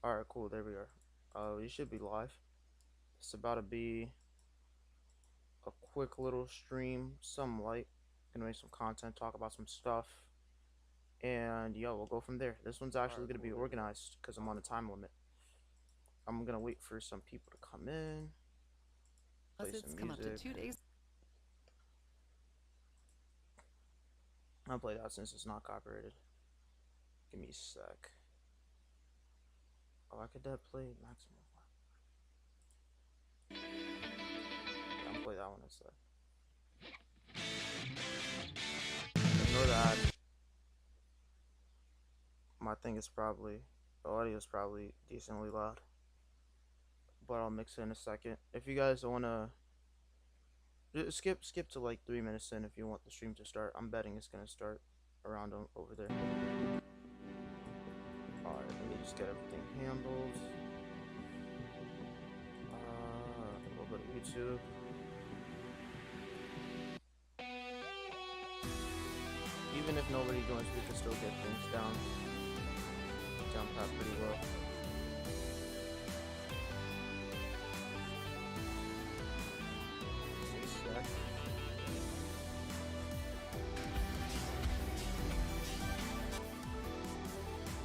Alright, cool, there we are. You should be live. It's about to be a quick little stream, some light. Gonna make some content, talk about some stuff. And yo, we'll go from there. This one's actually gonna be organized because I'm on a time limit. I'm gonna wait for some people to come in. Play some Come up to music. 2 days. I'll play that since it's not copyrighted. Give me a sec. Oh, I could play maximum. Yeah, I'll play that one instead. Ignore the ad. My thing is probably, the audio is probably decently loud, but I'll mix it in a second. If you guys wanna skip to like 3 minutes in if you want the stream to start. I'm betting it's gonna start around over there. All right, let me just get everything handled. We'll go to YouTube. Even if nobody joins, we can still get things down pat pretty well.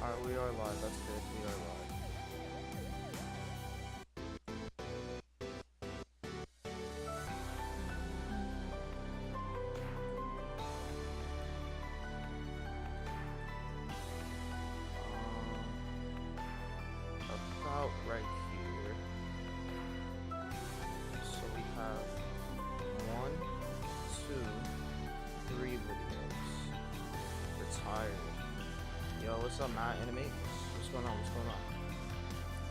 Alright, we are live. That's good. We are live. About right here. So we have 1, 2, 3 videos. Retired. Yo, what's up, Matt? Animate? What's going on? What's going on?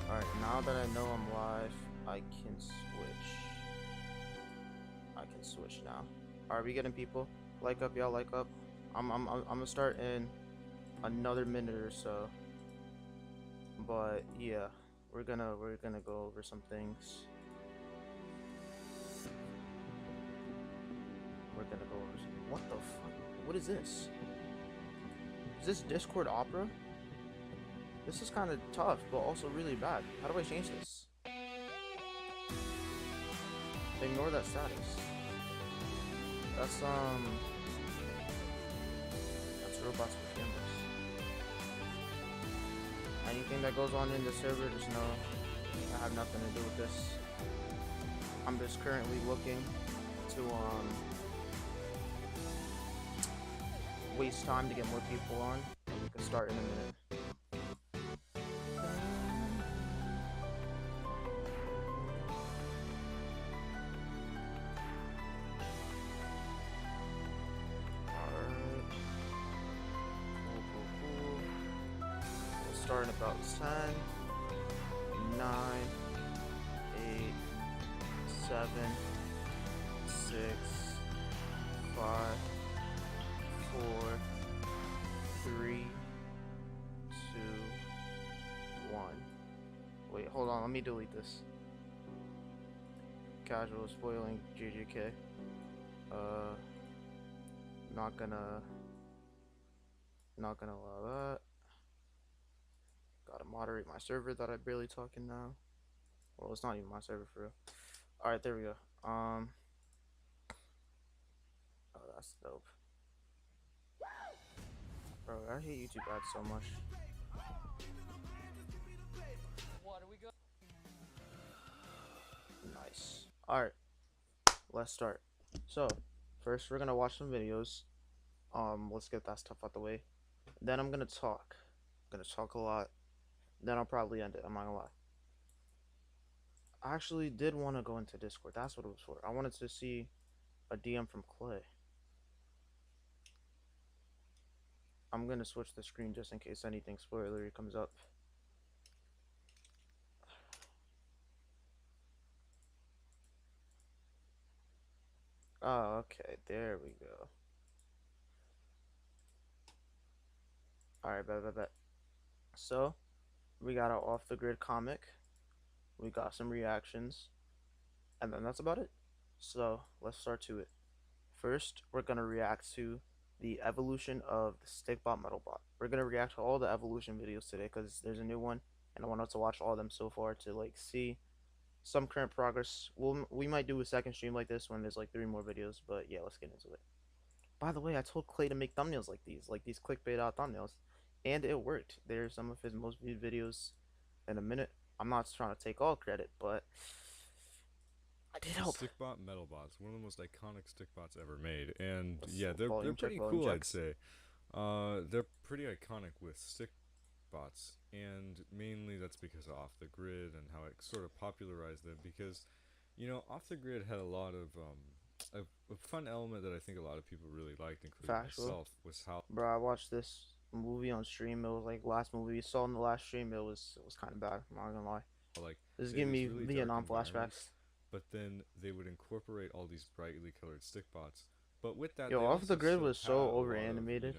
Alright, now that I know I'm live, I can switch. I can switch now. Are we getting people? Like up, y'all. Like up. I'm gonna start in another minute or so. But yeah, we're gonna go over some things. We're gonna go over some. What the fuck? What is this? Is this Discord Opera? This is kind of tough, but also really bad. How do I change this? Ignore that status. That's robots with cameras. Anything that goes on in the server, just know I have nothing to do with this. I'm just currently looking to waste time to get more people on, and we can start in a minute. Start in about 10, 9, 8, 7, 6, 5, 4, 3, 2, 1. Wait, hold on, let me delete this. Casual spoiling JJK. Not gonna allow that. Gotta moderate my server that I barely talking now. Well, it's not even my server for real. Alright, there we go. Oh, that's dope. Bro, I hate YouTube ads so much. Nice. Alright, let's start. So, first we're gonna watch some videos. Let's get that stuff out the way. Then I'm gonna talk. I'm gonna talk a lot. Then I'll probably end it. I'm not gonna lie. I actually did want to go into Discord. That's what it was for. I wanted to see a DM from Clay. I'm gonna switch the screen just in case anything spoilery comes up. Oh, okay. There we go. Alright, bet. So, we got our off the grid comic. We got some reactions. And then that's about it. So, let's start to it. First, we're gonna react to the evolution of the Stickbot Metalbot. We're gonna react to all the evolution videos today because there's a new one and I wanted to watch all of them so far to like see some current progress. We might do a second stream like this when there's like 3 more videos, but yeah, let's get into it. By the way, I told Clay to make thumbnails like these clickbait out thumbnails, and it worked. There's some of his most viewed videos in a minute. I'm not trying to take all credit, but I did The help. Stickbot Metalbots, one of the most iconic Stickbots ever made, and Let's yeah, they're volume check, pretty volume cool, I'd check. say. They're pretty iconic with Stickbots, and mainly that's because of Off the Grid and how it sort of popularized them. Because Off the Grid had a lot of a fun element that I think a lot of people really liked, including Factual. myself, was how Bro, I watched this movie on stream. It was like last movie you saw in the last stream. It was kind of bad. I'm not gonna lie. like This is they had giving these me really dark Vietnam flashbacks. environments, but then they would incorporate all these brightly colored Stickbots. But with that, Yo, they Off the also Grid still was so had a over lot of, animated,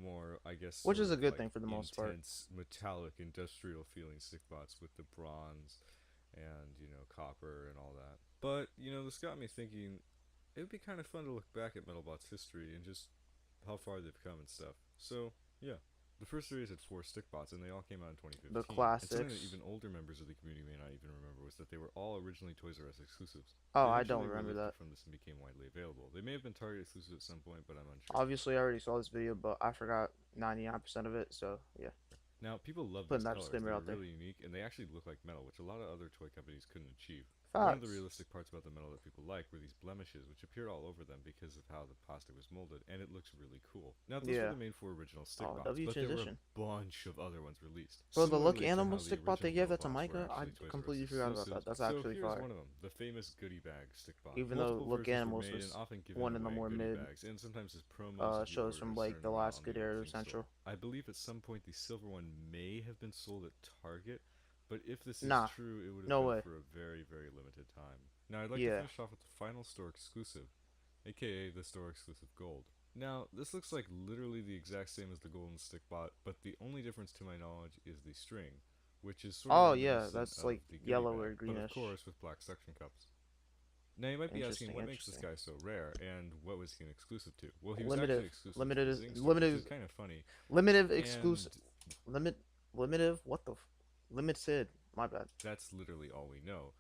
more, I guess, which sort is a of good like thing for the most part. intense, metallic, industrial feeling Stickbots with the bronze and, copper and all that. But, this got me thinking it would be kind of fun to look back at Metalbot's history and just how far they've come and stuff. So, yeah. The first series had 4 Stickbots, and they all came out in The 2015. And something that classics. even older members of the community may not even remember was that they were all originally Toys R Us exclusives. Oh, They I don't eventually were remember that. lifted from this and became widely available. They may have been Target exclusive at some point, but I'm unsure. Obviously, I already saw this video, but I forgot 99% of it. So yeah, Now, people love putting these that colors. disclaimer They're out there. really unique, and they actually look like metal, which a lot of other toy companies couldn't achieve. One of the Facts. realistic parts about the metal that people like were these blemishes, which appeared all over them because of how the plastic was molded, and it looks really cool. Now, those were Yeah. the main 4 original Oh, Stickbots, W but there were a transition. bunch of other ones released, Bro, the Look similarly to Animal how the stick bot they original gave that to Metalbots were Micah, I actually Toys R Us completely forgot about that. exclusives. That's So actually here's fire. one of them, the famous Goodie Bag Stickbot. Even though Multiple Look versions were Animals made and was often given one of the away in more goodie mid bags, and sometimes as promos if you shows ordered from a like certain the amount last on the good Yellow era of Thing store. Central. I believe at some point the silver one may have been sold at Target, but if this is Nah, true, it would have no been way. for a very, very limited time. Now, I'd like to Yeah. finish off with the final store exclusive, aka the store exclusive gold. Now, this looks like literally the exact same as the golden Stickbot, but the only difference to my knowledge is the string, which is sort of Oh yeah, reminiscent that's of like the goodie yellow bag, or but of greenish. course with black suction cups. Now you might be asking Interesting, what makes this interesting. guy so rare and what was he an exclusive to? Well, he was actually Limited, exclusive to limited the is Zing store, which is limited, kind of funny. limited And exclusive, limit, limited. What the, limited? My bad. that's literally all we know.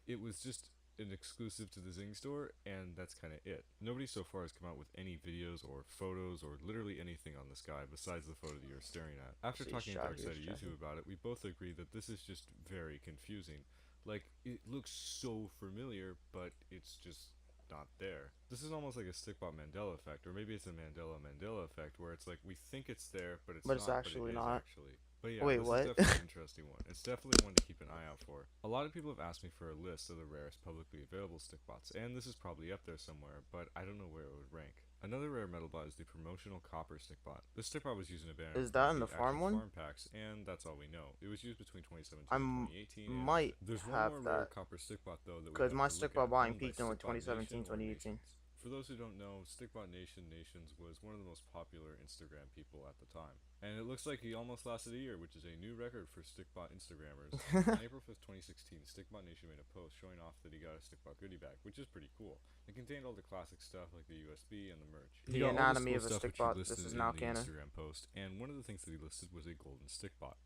It was just an exclusive to the Zing store, and that's kind of it. Nobody so far has come out with any videos or photos or literally anything on this guy besides the photo that you're staring at. After See, he's talking to tracking, Darkside he's of tracking. YouTube about it, we both agree that this is just very confusing. Like, it looks so familiar, but it's just not there. This is almost like a Stickbot Mandela effect, or maybe it's a Mandela effect, where it's like we think it's there, but it's But it's not, but it actually is not. actually. But yeah, Wait, this is what? definitely an interesting one. It's definitely one to keep an eye out for. A lot of people have asked me for a list of the rarest publicly available Stickbots, and this is probably up there somewhere, but I don't know where it would rank. Another rare metal bot is the promotional copper Stickbot. This Stickbot was used in a banner Is of one that of in the the farm actual one? farm packs, and that's all we know. It was used between 2017 I and 2018, and that's might it. There's one have more rare that copper Stickbot, though, that we'd because like my to look stickball at, buying owned by peaked in like Stickbot 2017, Nation or 2018. Nations. For those who don't know, Stickbot Nations was one of the most popular Instagram people at the time. And it looks like he almost lasted a year, which is a new record for Stickbot Instagrammers. On April 5th, 2016, Stickbot Nation made a post showing off that he got a Stickbot goodie bag, which is pretty cool. It contained all the classic stuff like the USB and the merch. He The got all this anatomy cool of a stuff which he stickbot. This listed is in now the canon. Instagram post, and one of the things that he listed was a golden Stickbot.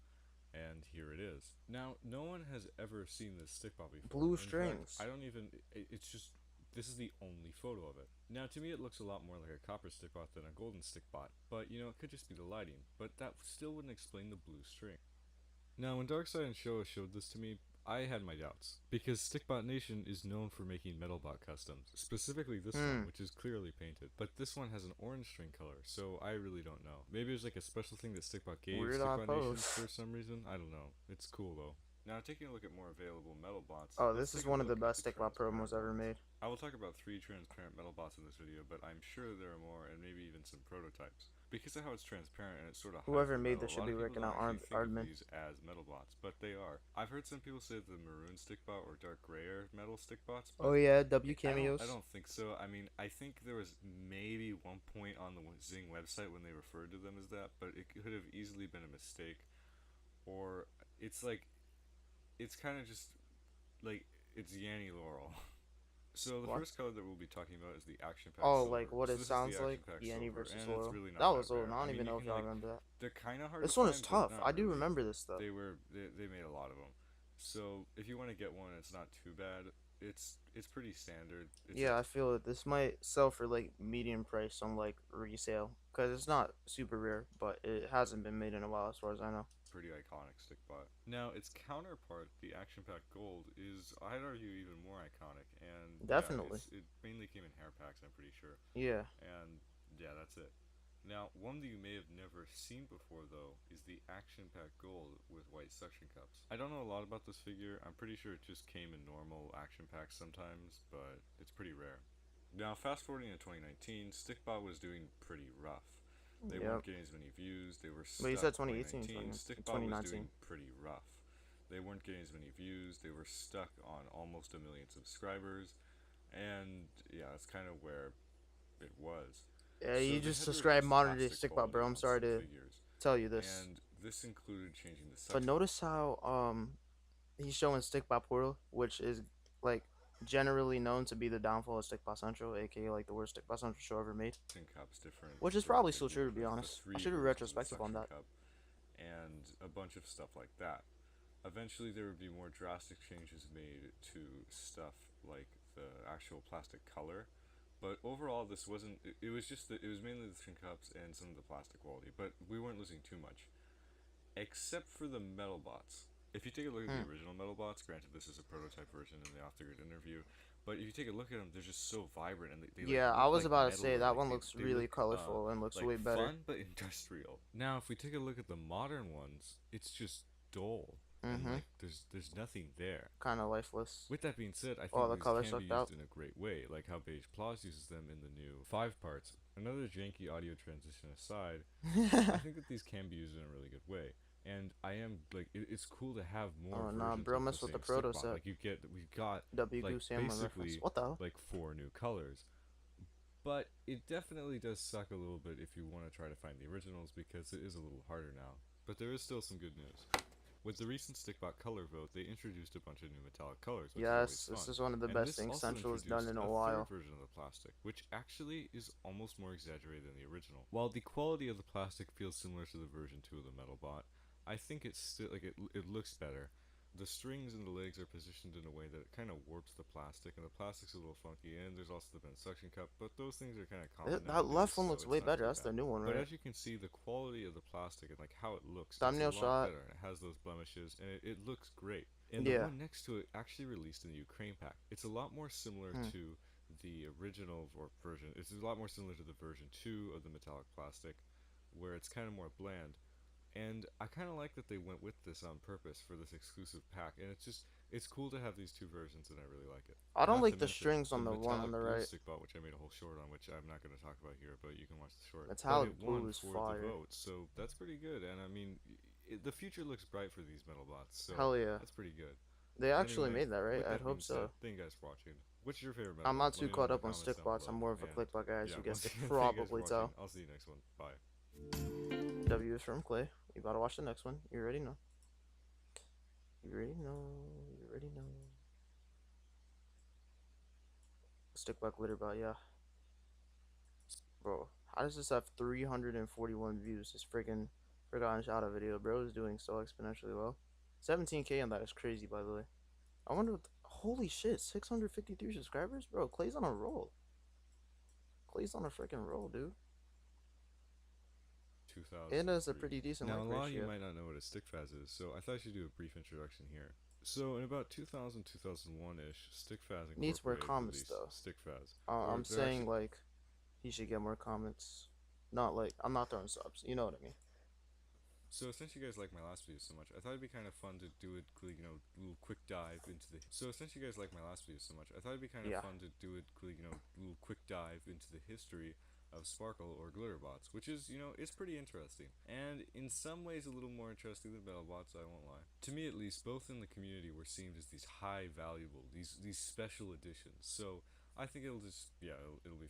And here it is. Now, no one has ever seen this Stickbot before. Blue In strings. fact, I don't even. It's just. This is the only photo of it. Now, to me, it looks a lot more like a copper Stickbot than a golden Stickbot, but it could just be the lighting. But that still wouldn't explain the blue string. Now, when Darkside and Showa showed this to me, I had my doubts, because Stickbot Nation is known for making Metalbot customs, specifically this one, which is clearly painted, but this one has an orange string color, so I really don't know. Maybe there's like a special thing that Stickbot gave Weird Stickbot Nation post. for some reason, I don't know. It's cool though. Now, taking a look at more available metal bots, Oh, let's this is take a one of the look at best the stickbot transparent promos ever ones. made. I will talk about 3 transparent metal bots in this video, but I'm sure there are more, and maybe even some prototypes. Because of how it's transparent and it sort of hides Whoever the made metal, this a should lot be of people working don't out actually think of Ardman. these as metal bots, but they are. I've heard some people say the maroon Stickbot or dark gray are metal Stickbots, Oh but yeah, W I don't, cameos. I don't think so. I mean, I think there was maybe one point on the Zing website when they referred to them as that, but it could have easily been a mistake. Or it's like, it's kind of just like, it's Yanny Laurel. So the What? first color that we'll be talking about is the Action Pack Oh, like Silver. what So it this is the sounds like? Action Pack Yanni Silver, versus and it's Oro. really That not that was old. rare. I I don't mean, even you know if can y'all like, remember that. they're kind of hard to This one is find, but tough. not I do really. remember this though. They made a lot of them. So if you want to get one, it's not too bad. It's pretty standard. It's a Yeah, I feel that this might sell for like medium price on like resale because it's not super rare, but it hasn't been made in a while as far as I know. pretty iconic stick bot. Now its counterpart, the Action Pack Gold, is I'd argue even more iconic. And yeah, Definitely. it mainly came in hair packs, I'm pretty sure. Yeah. And yeah, that's it. Now, one that you may have never seen before, though, is the Action Pack Gold with white suction cups. I don't know a lot about this figure. I'm pretty sure it just came in normal action packs sometimes, but it's pretty rare. Now, fast forwarding to 2019, Stickbot was doing pretty rough. They Yep. weren't getting as many views. They were But you stuck. said 2018, 2019, Stickbot was 2019. doing pretty rough. They weren't getting as many views. They were stuck on almost a million subscribers, and yeah, that's kind of where it was. Yeah, So you they just had to subscribe reduce modern day plastic Stickbot, quality bro. I'm on sorry some to figures, tell you this, and this included changing the but suction notice cups. how he's showing Stickbot Portal, which is like generally known to be the downfall of Stickbot Central, aka like the worst Stickbot Central show ever made. Suction cups different Which is for probably like still true to be the honest. I three should be versions of the retrospective on suction that. cup, and a bunch of stuff like that. Eventually, there would be more drastic changes made to stuff like the actual plastic color. But overall, this wasn't. It was just it was mainly the suction cups and some of the plastic quality. But we weren't losing too much, except for the metal bots. If you take a look at the Hmm. original metal bots, granted this is a prototype version in the off the grid interview, but if you take a look at them, they're just so vibrant and they like Yeah, I look was like about to metal say or that like one looks they really look colorful and looks like way better. fun but industrial. Now, if we take a look at the modern ones, it's just dull and Mm-hmm. like there's nothing there. Kind of lifeless. With that being said, I Oh, think the these color can be sucked used out. in a great way, like how Beige Plaus uses them in the new 5 parts. Another janky audio transition aside, I think that these can be used in a really good way. And I am like, it's cool to have more Oh nah, versions bro, of the mess with the same proto stickbot. set. Like we got W like Goose Hammer reference. basically What the hell? like 4 new colors. But it definitely does suck a little bit if you want to try to find the originals because it is a little harder now. But there is still some good news. With the recent Stickbot color vote, they introduced a bunch of new metallic colors, which Yes, is this always fun. is one of the And best this things also Central has done introduced in a a while. third version of the plastic, which actually is almost more exaggerated than the original. While the quality of the plastic feels similar to the version 2 of the metal bot, I think it's still like it looks better. The strings and the legs are positioned in a way that kind of warps the plastic, and the plastic's a little funky. And there's also the bent suction cup, but those things are kind of common That nowadays, left one so looks it's way not better. too That's the bad. new one, But right? as you can see, the quality of the plastic and like how it looks, Thumbnail it's a lot shot. better. And it has those blemishes, and it looks great. And the Yeah. one next to it actually released in the Ukraine pack. It's a lot more similar Hmm. to the original or version. It's a lot more similar to the version 2 of the metallic plastic, where it's kind of more bland. And I kind of like that they went with this on purpose for this exclusive pack. And it's cool to have these two versions, and I really like it. I don't Not to like the mention strings the on the one metallic on the blue right. stick bot, which I made a whole short on, which I'm not going to talk about here, but you can watch the short. But Metallic it blue won is for fire. the vote, so that's pretty good. And I mean, the future looks bright for these metal bots, so Hell yeah. that's pretty good. They actually Anyway, made that, right? with I that being hope said, so. thank you guys for watching. Which is your favorite metal I'm bot? not Let too me know in caught the up on comments stick down bots. I'm below. more of a And click bot guy, as yeah, you guys once could again, thank you guys for probably watching. tell. I'll see you next one. Bye. W is from Clay. You gotta watch the next one. You already know. You already know. You already know. Stick bot glitter bot, yeah. Bro, how does this have 341 views? This freaking Forgotten Shadow video, bro, is doing so exponentially well. 17K on that is crazy, by the way. I wonder what. Holy shit, 653 subscribers? Bro, Clay's on a roll. Clay's on a freaking roll, dude. 2000. It is a pretty decent Now, like a lot of you ratio. might not know what a stickfaz is, so I thought I should do a brief introduction here. So, in about 2000, 2001-ish, Stickfaz Needs more Incorporated comments, released though. Stickfaz. Or I'm they're saying, actually- like, he should get more comments. Not like, I'm not throwing subs. You know what I mean. So since you guys like my last video so much, I thought it'd be kind of fun to do a little quick dive into the. So since you guys like my last video so much, I thought it'd be kind of Yeah. fun to do a little quick dive into the history of Sparkle or Glitterbots, which is it's pretty interesting, and in some ways a little more interesting than Metalbots. I won't lie. To me, at least, both in the community were seen as these high valuable, these special editions. So I think it'll be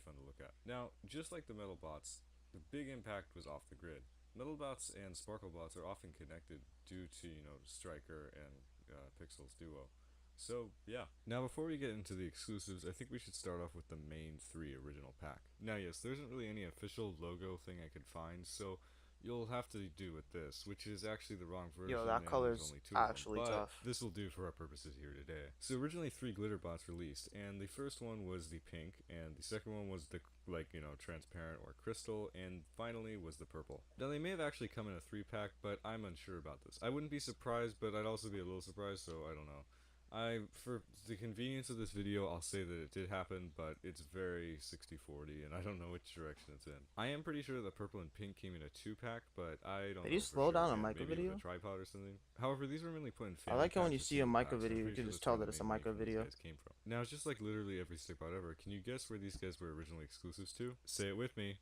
fun to look at. Now, just like the Metalbots, the big impact was off the grid. Metalbots and Sparklebots are often connected due to Striker and Pixel's duo. So, yeah. Now, before we get into the exclusives, I think we should start off with the main 3 original pack. Now, yes, there isn't really any official logo thing I could find, so you'll have to do with this, which is actually the wrong Yo, version, that and there's color's only 2 of them, actually but tough. this will do for our purposes here today. So, originally 3 glitter bots released, and the first one was the pink, and the second one was the, transparent or crystal, and finally was the purple. Now, they may have actually come in a 3-pack, but I'm unsure about this. I wouldn't be surprised, but I'd also be a little surprised, so I don't know. For the convenience of this video, I'll say that it did happen, but it's very 60-40, and I don't know which direction it's in. I am pretty sure the purple and pink came in a 2-pack, but I don't Did know you for slow sure. down a Again, Micah maybe it was video? a tripod or something. However, these were mainly put in I family like it when you packs or see a single Micah packs, so I'm video, you pretty can sure just that's tell where that the it's a main Micah beef these video. guys came from. Now, it's just like literally every stick bot ever. Can you guess where these guys were originally exclusives to? Say it with me.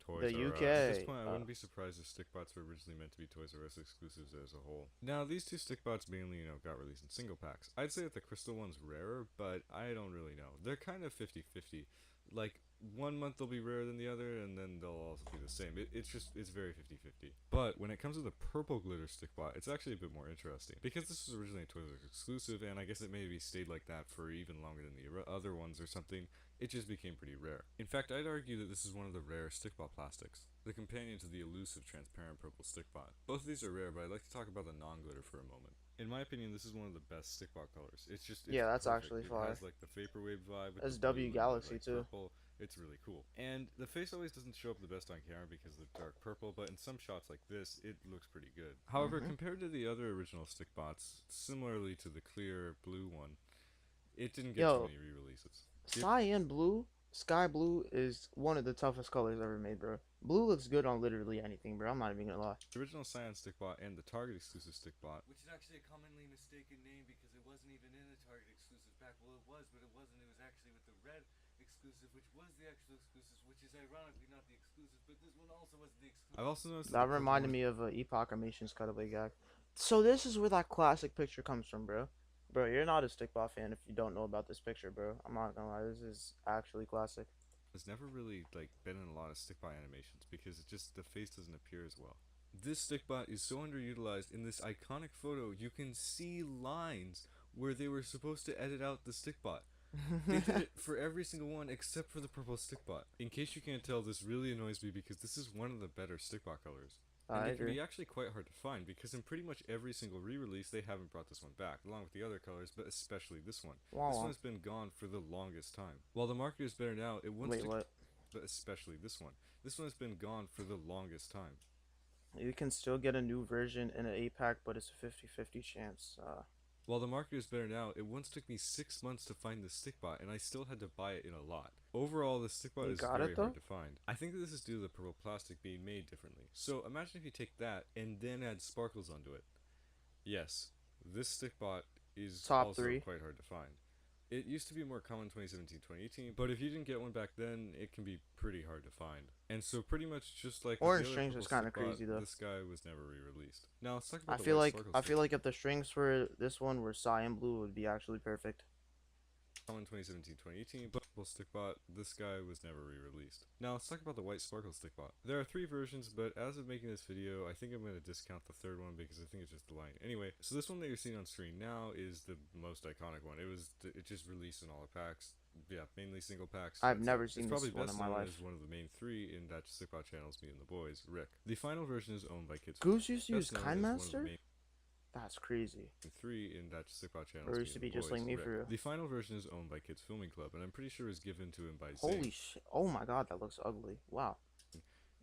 Toys The R Us. UK. At this point, I wouldn't be surprised if stickbots were originally meant to be Toys R Us exclusives as a whole. Now, these 2 stickbots mainly, got released in single packs. I'd say that the crystal one's rarer, but I don't really know. They're kind of 50-50. Like, 1 month they'll be rarer than the other, and then they'll also be the same. It's very 50-50. But when it comes to the purple glitter stickbot, it's actually a bit more interesting. Because this was originally a Toys R Us exclusive, and I guess it maybe stayed like that for even longer than the other ones or something, it just became pretty rare. In fact, I'd argue that this is one of the rare stickbot plastics, the companion to the elusive transparent purple stickbot. Both of these are rare, but I'd like to talk about the non-glitter for a moment. In my opinion, this is one of the best stickbot colors. It's Yeah, that's perfect. actually It fire. has like the vaporwave vibe with That's the blue W and Galaxy like, too. purple. It's really cool. And the face always doesn't show up the best on camera because of the dark purple, but in some shots like this, it looks pretty good. However, compared to the other original stickbots, similarly to the clear blue one, it didn't get too Yo, many re-releases. cyan blue, sky blue is one of the toughest colors ever made, bro. Blue looks good on literally anything, bro. I'm not even gonna lie. The original Cyan stickbot and the Target exclusive stickbot, which is actually a commonly mistaken name because it wasn't even in the Target exclusive pack. Well, it was, but it wasn't. It was actually with the red exclusive, which was the actual exclusive, which is ironically not the exclusive, but this one also was the exclusive. I've also noticed That reminded me of Epoch Animation's Cutaway Gag. So this is where that classic picture comes from, bro. Bro, you're not a Stickbot fan if you don't know about this picture, bro. I'm not gonna lie, this is actually classic. has never really been in a lot of stickbot animations because it just the face doesn't appear as well. This stickbot is so underutilized. In this iconic photo, you can see lines where they were supposed to edit out the stickbot. They did it for every single one except for the purple stickbot. In case you can't tell, this really annoys me because this is one of the better stickbot colors. And I they can agree. be actually quite hard to find because in pretty much every single re-release they haven't brought this one back, along with the other colors, but especially this one. Wow. This one's been gone for the longest time. While the market is better now, it won't Wait, stick, what? but especially this one. This one has been gone for the longest time. You can still get a new version in an 8-pack, but it's a 50-50 chance. While the market is better now, it once took me 6 months to find the stickbot, and I still had to buy it in a lot. Overall, the stickbot You is got very it, though? hard to find. I think that this is due to the purple plastic being made differently. So imagine if you take that and then add sparkles onto it. Yes, this stickbot is Top also 3. quite hard to find. It used to be more common 2017-2018, but if you didn't get one back then, it can be pretty hard to find. And so pretty much just like with Orange the other strings was purple kind of stickbot, crazy though. this guy was never re-released. Now let's talk about I the feel white like sparkle I stick. feel like if the strings for this one were cyan blue, it would be actually perfect. Common 2017-2018, but purple stickbot, this guy was never re-released. Now let's talk about the white sparkle stickbot. There are 3 versions, but as of making this video, I think I'm going to discount the 3rd one because I think it's just the line. Anyway, so this one that you're seeing on screen now is the most iconic one. It just released in all the packs. Yeah, mainly single packs. I've That's never it. seen It's probably this one best in my known life. as one of the main 3 in that stickbot channels, me and the boys, Rick. The final version is owned by Kids. Goose used to use Best known as one of the Kindmaster? main That's crazy. 3 in that stickbot channel. Or used to be just like me for real. The final version is owned by Kids Filming Club, and I'm pretty sure is given to him by Holy Zane. shit. Oh my god, that looks ugly. Wow.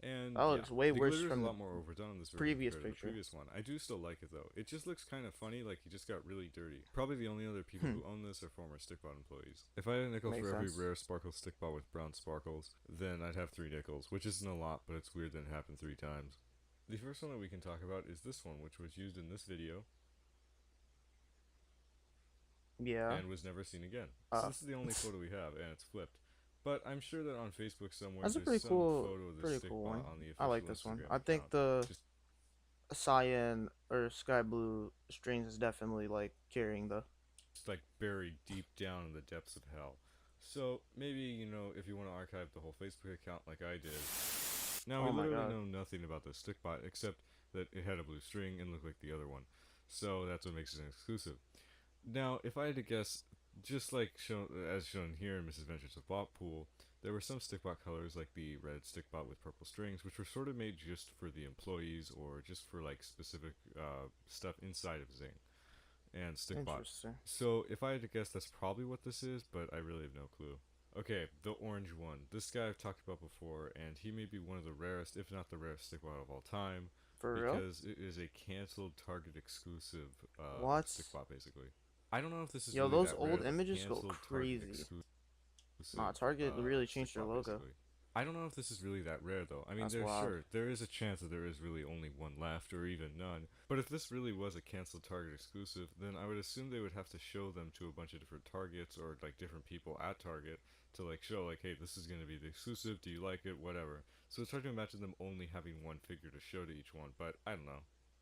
And That looks way the worse glitter is from a the lot more overdone on this version previous compared to picture. the previous one. I do still like it though. It just looks kind of funny, like he just got really dirty. Probably the only other people who own this are former Stickbot employees. If I had a nickel Makes for every sense. rare sparkle Stickbot with brown sparkles, then I'd have 3 nickels, which isn't a lot, but it's weird that it happened 3 times. The first one that we can talk about is this one, which was used in this video Yeah. and was never seen again. Uh. So this is the only photo we have, and it's flipped. But I'm sure that on Facebook somewhere That's a there's pretty some cool, photo of this pretty Stickbot cool one. on the official I like this one. Instagram I think account. the Just cyan or sky blue strings is definitely like carrying the. like buried deep down in the depths of hell. So maybe, if you want to archive the whole Facebook account like I did. Now, Oh we my literally God. know nothing about the Stickbot except that it had a blue string and looked like the other one. So that's what makes it an exclusive. Now, if I had to guess, just like as shown here in Misadventures of Botpool, there were some stickbot colors like the red stickbot with purple strings, which were sort of made just for the employees or just for like specific stuff inside of Zing and stickbot. Interesting. So if I had to guess, that's probably what this is, but I really have no clue. Okay, the orange one. This guy I've talked about before, and he may be one of the rarest, if not the rarest stickbot of all time, For real? because it is a canceled Target exclusive What? stickbot, basically. I don't know if this is Yo, really those that rare. old The images go canceled Target crazy. exclusive Nah, Target really changed their stickbot, logo. basically. I don't know if this is really that rare though. I mean, That's there's wild. sure there is a chance that there is really only one left or even none. But if this really was a canceled Target exclusive, then I would assume they would have to show them to a bunch of different Targets or like different people at Target to like show like, hey, this is gonna be the exclusive. Do you like it? Whatever. So it's hard to imagine them only having one figure to show to each one. But I don't know.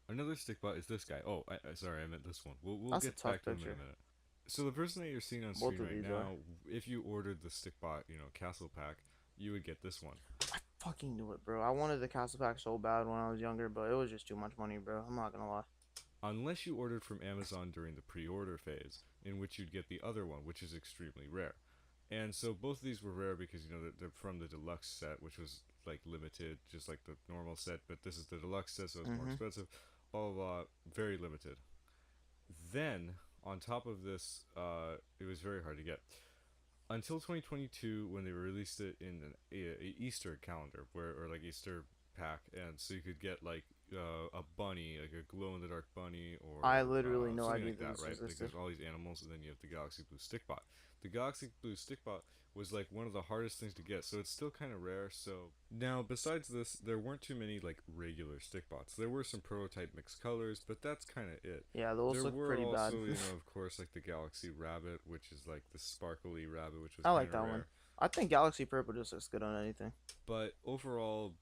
Another stickbot is this guy. Oh, sorry, I meant this one. We'll That's a get tough back to him in picture. a minute. So the person that you're seeing on Both screen of right these are. now, if you ordered the stickbot, castle pack, you would get this one. I fucking knew it, bro. I wanted the Castle Pack so bad when I was younger, but it was just too much money, bro. I'm not gonna lie. Unless you ordered from Amazon during the pre-order phase, in which you'd get the other one, which is extremely rare. And so both of these were rare because they're from the deluxe set, which was like limited, just like the normal set. But this is the deluxe set, so it's more Mm-hmm. expensive. All very limited. Then on top of this, it was very hard to get until 2022 when they released it in an Easter calendar, or like Easter pack, and so you could get like a bunny, like a glow in the dark bunny, I or literally no something idea like that that, this right? Like existed. there's all these animals, and then you have the Galaxy Blue Stickbot. The Galaxy Blue Stickbot was like one of the hardest things to get, so it's still kind of rare. So now, besides this, there weren't too many like regular stickbots. There were some prototype mixed colors, but that's kind of it. Yeah, those There look were pretty bad. also, of course, like the Galaxy Rabbit, which is like the sparkly rabbit, which was I kind like of that one. rare. I think Galaxy Purple just looks good on anything. But overall,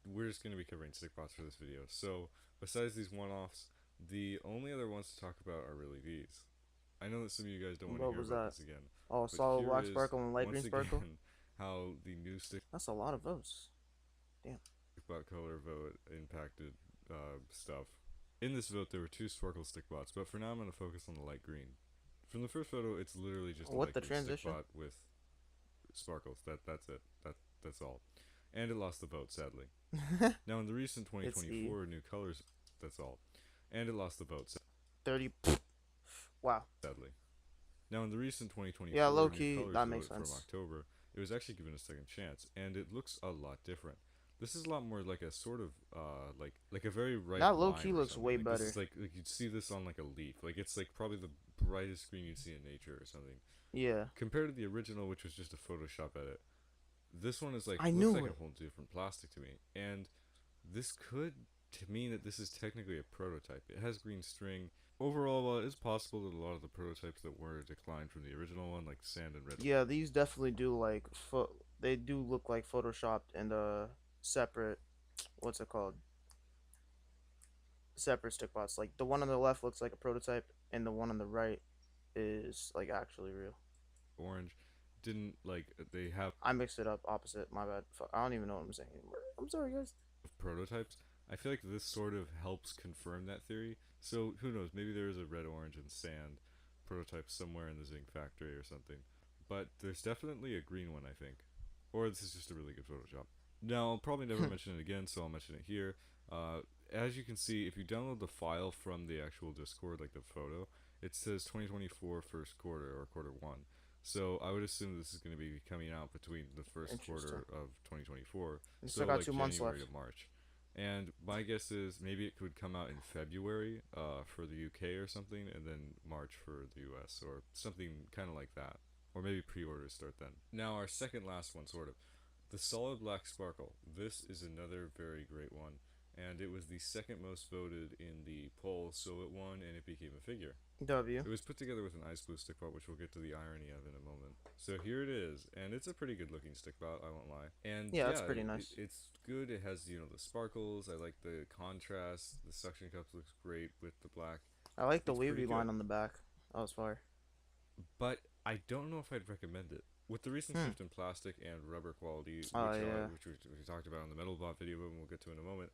we're just going to be covering stickbots for this video. So, besides these one-offs, the only other ones to talk about are really these. I know that some of you guys don't want to What hear was about that? this again, Oh, but solid here black is, sparkle and light green once sparkle. again, how the new That's a lot of votes. Damn. stickbot color vote impacted stuff. In this vote, there were two sparkle stickbots, but for now I'm going to focus on the light green. From the first photo, it's literally just a What light the green transition? stickbot with sparkles. That's it. That's all. And it lost the vote, sadly. Now in the recent It's E. 2024 new colors, that's all. And it lost the vote, 30. Wow. sadly. Now in the recent Yeah, 2024 low new key, colors that vote makes from sense. October, it was actually given a second chance, and it looks a lot different. This is a lot more like a sort of like a very bright That low lime key or looks something. way Like this better. is like you'd see this on like a leaf. Like it's like probably the brightest green you'd see in nature or something. Yeah. Compared to the original, which was just a Photoshop edit, this one is like I looks knew like it. a whole different plastic to me. And this could to mean that this is technically a prototype. It has green string. Overall, while it is possible that a lot of the prototypes that were declined from the original one, like Sand and Red, Yeah, these definitely do like they do look like photoshopped and separate what's it called? Separate stick bots. Like the one on the left looks like a prototype and the one on the right is like actually real. Orange, didn't like they have I mixed it up opposite. My bad. I don't even know what I'm saying anymore. I'm sorry, guys. prototypes. I feel like this sort of helps confirm that theory. So who knows? Maybe there is a red, orange, and sand prototype somewhere in the Zing factory or something. But there's definitely a green one, I think. Or this is just a really good Photoshop. Now, I'll probably never mention it again, so I'll mention it here. As you can see, if you download the file from the actual Discord, like the photo, it says 2024 first quarter or quarter one. So I would assume this is going to be coming out between the first Interesting. quarter of 2024, We so still got like 2 months January left. to March. And my guess is maybe it could come out in February for the UK or something, and then March for the US or something kind of like that. Or maybe pre-orders start then. Now our second last one, sort of. The Solid Black Sparkle. This is another very great one, and it was the second most voted in the poll, so it won and it became a figure. W. It was put together with an ice blue stickbot, which we'll get to the irony of in a moment. So here it is, and it's a pretty good looking stickbot, I won't lie. And Yeah, yeah, that's pretty nice. it's good. It has the sparkles. I like the contrast. The suction cups looks great with the black. I like the It's pretty wavy good, line on the back. That was fire. but I don't know if I'd recommend it. With the recent Hmm. shift in plastic and rubber quality, Oh yeah. which we talked about in the metal bot video, and we'll get to in a moment,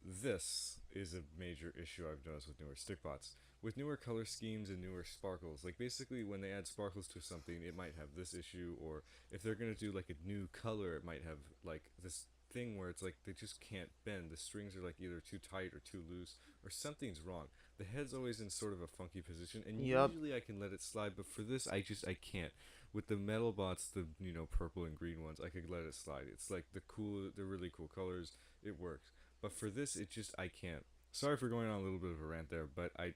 this is a major issue I've noticed with newer stick bots. With newer color schemes and newer sparkles, like basically when they add sparkles to something, it might have this issue, or if they're gonna do like a new color, it might have like this thing where it's like they just can't bend. The strings are like either too tight or too loose, or something's wrong. The head's always in sort of a funky position, and Yep. usually I can let it slide, but for this, I can't. With the metal bots, the purple and green ones, I could let it slide. It's like the really cool colors. It works. But for this, it just I can't. Sorry for going on a little bit of a rant there, but I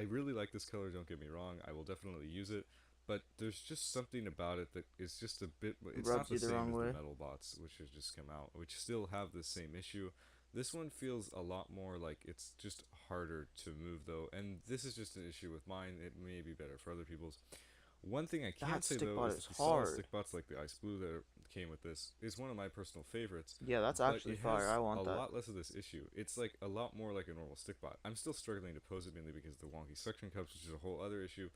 really like this color. Don't get me wrong. I will definitely use it, but there's just something about it that is just a bit. It's not Rubs the you the same wrong as way. the metal bots, which has just come out, which still have the same issue. This one feels a lot more like it's just harder to move though, and this is just an issue with mine. It may be better for other people's. One thing I can't That say stick though bot is is the solid hard. stick bots like the ice blue that came with this is one of my personal favorites, Yeah, that's but actually it fire. I has a want that. lot less of this issue. It's like a lot more like a normal stick bot. I'm still struggling to pose it mainly because of the wonky suction cups, which is a whole other issue.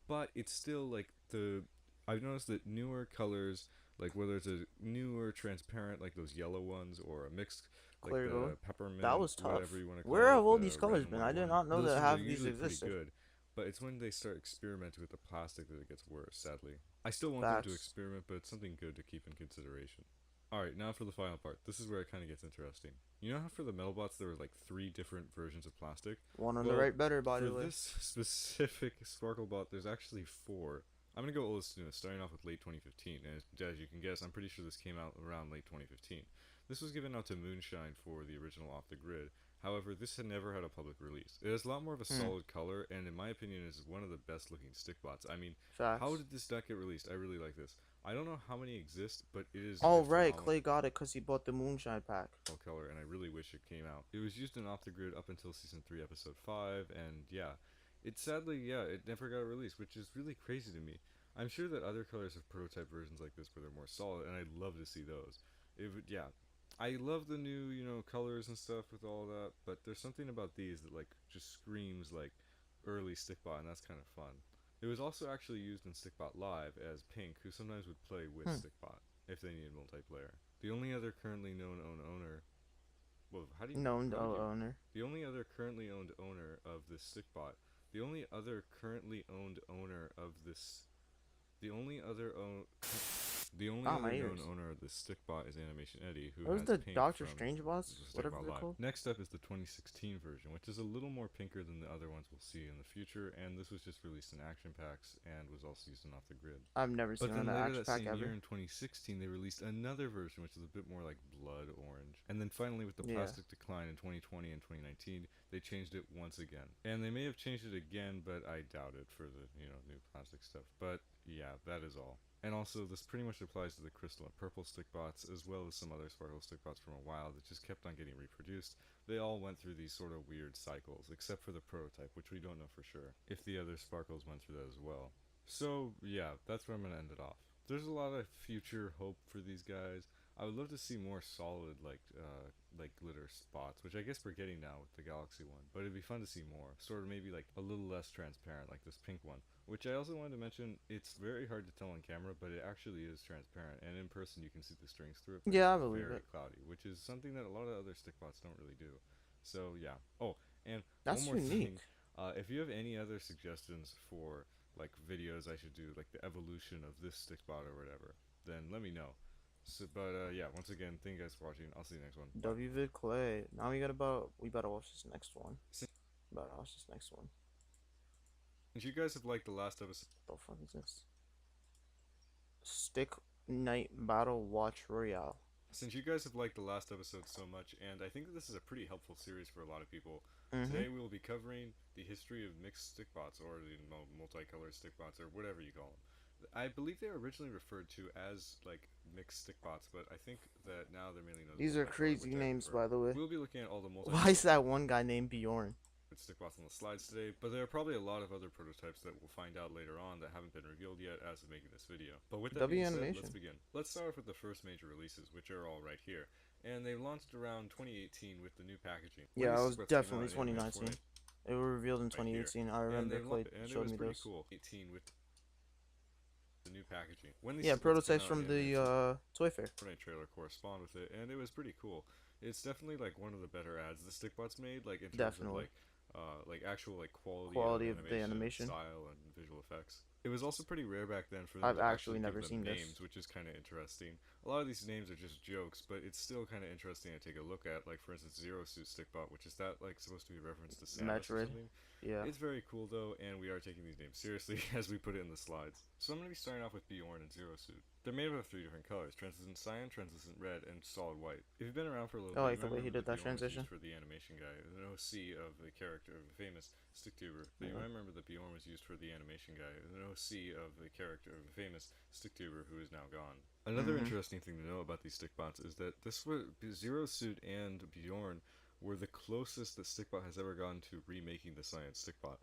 But it's still like the I've noticed that newer colors, like whether it's a newer transparent like those yellow ones or a mixed like Clear gold. the That peppermint, was whatever tough. you want to Where call have it, all these the red colors and been? white I did one, not know those that ones are half these usually pretty existed. good. But it's when they start experimenting with the plastic that it gets worse, sadly. I still want them to Facts. experiment, but it's something good to keep in consideration. Alright, now for the final part. This is where it kind of gets interesting. You know how for the metal bots there were like 3 different versions of plastic? One on the Well, right better, by for the way. this specific sparkle bot, there's actually 4. I'm gonna go oldest to newest, starting off with late 2015, and as you can guess, I'm pretty sure this came out around late 2015. This was given out to Moonshine for the original Off the Grid. However, this had never had a public release. It has a lot more of a Hmm. solid color, and in my opinion, is one of the best looking stick bots. I mean, how Facts. did this not get released? I really like this. I don't know how many exist, but it is a Oh right, phenomenal Clay got it because he bought the moonshine pack. color, and I really wish it came out. It was used in Off the Grid up until season 3, episode 5, and yeah, it sadly, yeah, it never got released, which is really crazy to me. I'm sure that other colors have prototype versions like this where they're more solid, and I'd love to see those. It would, yeah. I love the new, colors and stuff with all that, but there's something about these that like just screams like early Stickbot, and that's kind of fun. It was also actually used in Stickbot Live as Pink, who sometimes would play with Hmm. Stickbot if they needed multiplayer. The only other currently known owner, well, Known how did you? owner. The only other currently owned owner of this Stickbot, the only other currently owned owner of this the only other own, the only Ah, other my known ears. owner of this stickbot is Animation Eddie, who Those has the Pink Doctor from Strange bots, the whatever Stickbot they're Live. called. Next up is the 2016 version, which is a little more pinker than the other ones we'll see in the future, and this was just released in action packs and was also used in Off the Grid. I've never seen But one then in an later action that pack same year ever. in 2016, they released another version, which is a bit more like blood orange. And then finally, with the Yeah. plastic decline in 2020 and 2019, they changed it once again. And they may have changed it again, but I doubt it for the new plastic stuff. But yeah, that is all. And also, this pretty much applies to the crystal and purple stick bots, as well as some other sparkle stick bots from a while that just kept on getting reproduced. They all went through these sort of weird cycles, except for the prototype, which we don't know for sure, if the other sparkles went through that as well. So yeah, that's where I'm gonna end it off. There's a lot of future hope for these guys. I would love to see more solid like glitter spots, which I guess we're getting now with the Galaxy one. But it'd be fun to see more, sort of maybe like a little less transparent, like this pink one. Which I also wanted to mention, it's very hard to tell on camera, but it actually is transparent, and in person you can see the strings through it. But Yeah, I it's believe very it. cloudy, which is something that a lot of other stick bots don't really do. So yeah. Oh, and one That's more thing. unique. If you have any other suggestions for like videos I should do, like the evolution of this stick bot or whatever, then let me know. So, but yeah, once again, thank you guys for watching. I'll see you next one. Bye. WVid Clay. Now we better watch this next one. Since Better watch this next one. you guys have liked the last episode, The fuck is this? Stick Night Battle Watch Royale. since you guys have liked the last episode so much, and I think that this is a pretty helpful series for a lot of people. Mm-hmm. Today we will be covering the history of mixed stick bots, or the multicolored stick bots, or whatever you call them. I believe they were originally referred to as like mixed stick bots, but I think that now they're mainly known as These are multicolored, crazy which I names, prefer. by the way. We'll be looking at all the Why is that one guy named Bjorn? stick bots on the slides today, but there are probably a lot of other prototypes that we'll find out later on that haven't been revealed yet as of making this video. But with that W being said, Animation. let's begin. Let's start off with the first major releases, which are all right here. And they launched around 2018 with the new packaging. When Yeah, these it was stick bots came definitely out, Animex 2019. Fortnite, They were revealed in right here. 2018. I And remember they Clay and it showed was me pretty those. cool. 18 with the new packaging. When these Yeah, stick bots came prototypes out, from Animex the Toy Fair. Fortnite trailer correspond with it, and it was pretty cool. It's definitely like one of the better ads the Stickbot's made, like in terms of Definitely. like actual like quality of Quality of the animation and animation. style and visual effects. It was also pretty rare back then for them I've to actually actually give never them seen this. names, which is kind of interesting. A lot of these names are just jokes, but it's still kind of interesting to take a look at. Like for instance, Zero Suit Stickbot, which is that like supposed to be a reference to Samus or Metroid. something? Yeah. It's very cool though, and we are taking these names seriously as we put it in the slides. So I'm going to be starting off with Bjorn and Zero Suit. They're made up of three different colors: translucent cyan, translucent red, and solid white. If you've been around for a little I bit, you like the might way he remember did that that Bjorn was transition. used for the animation guy, an OC of the character of the famous Sticktuber. But you Yeah. might remember that Bjorn was used for the animation guy, an OC of the character of the famous Sticktuber who is now gone. Another Mhm. interesting thing to know about these Stickbots is that this was Zero Suit and Bjorn were the closest that Stickbot has ever gotten to remaking the Science Stickbot.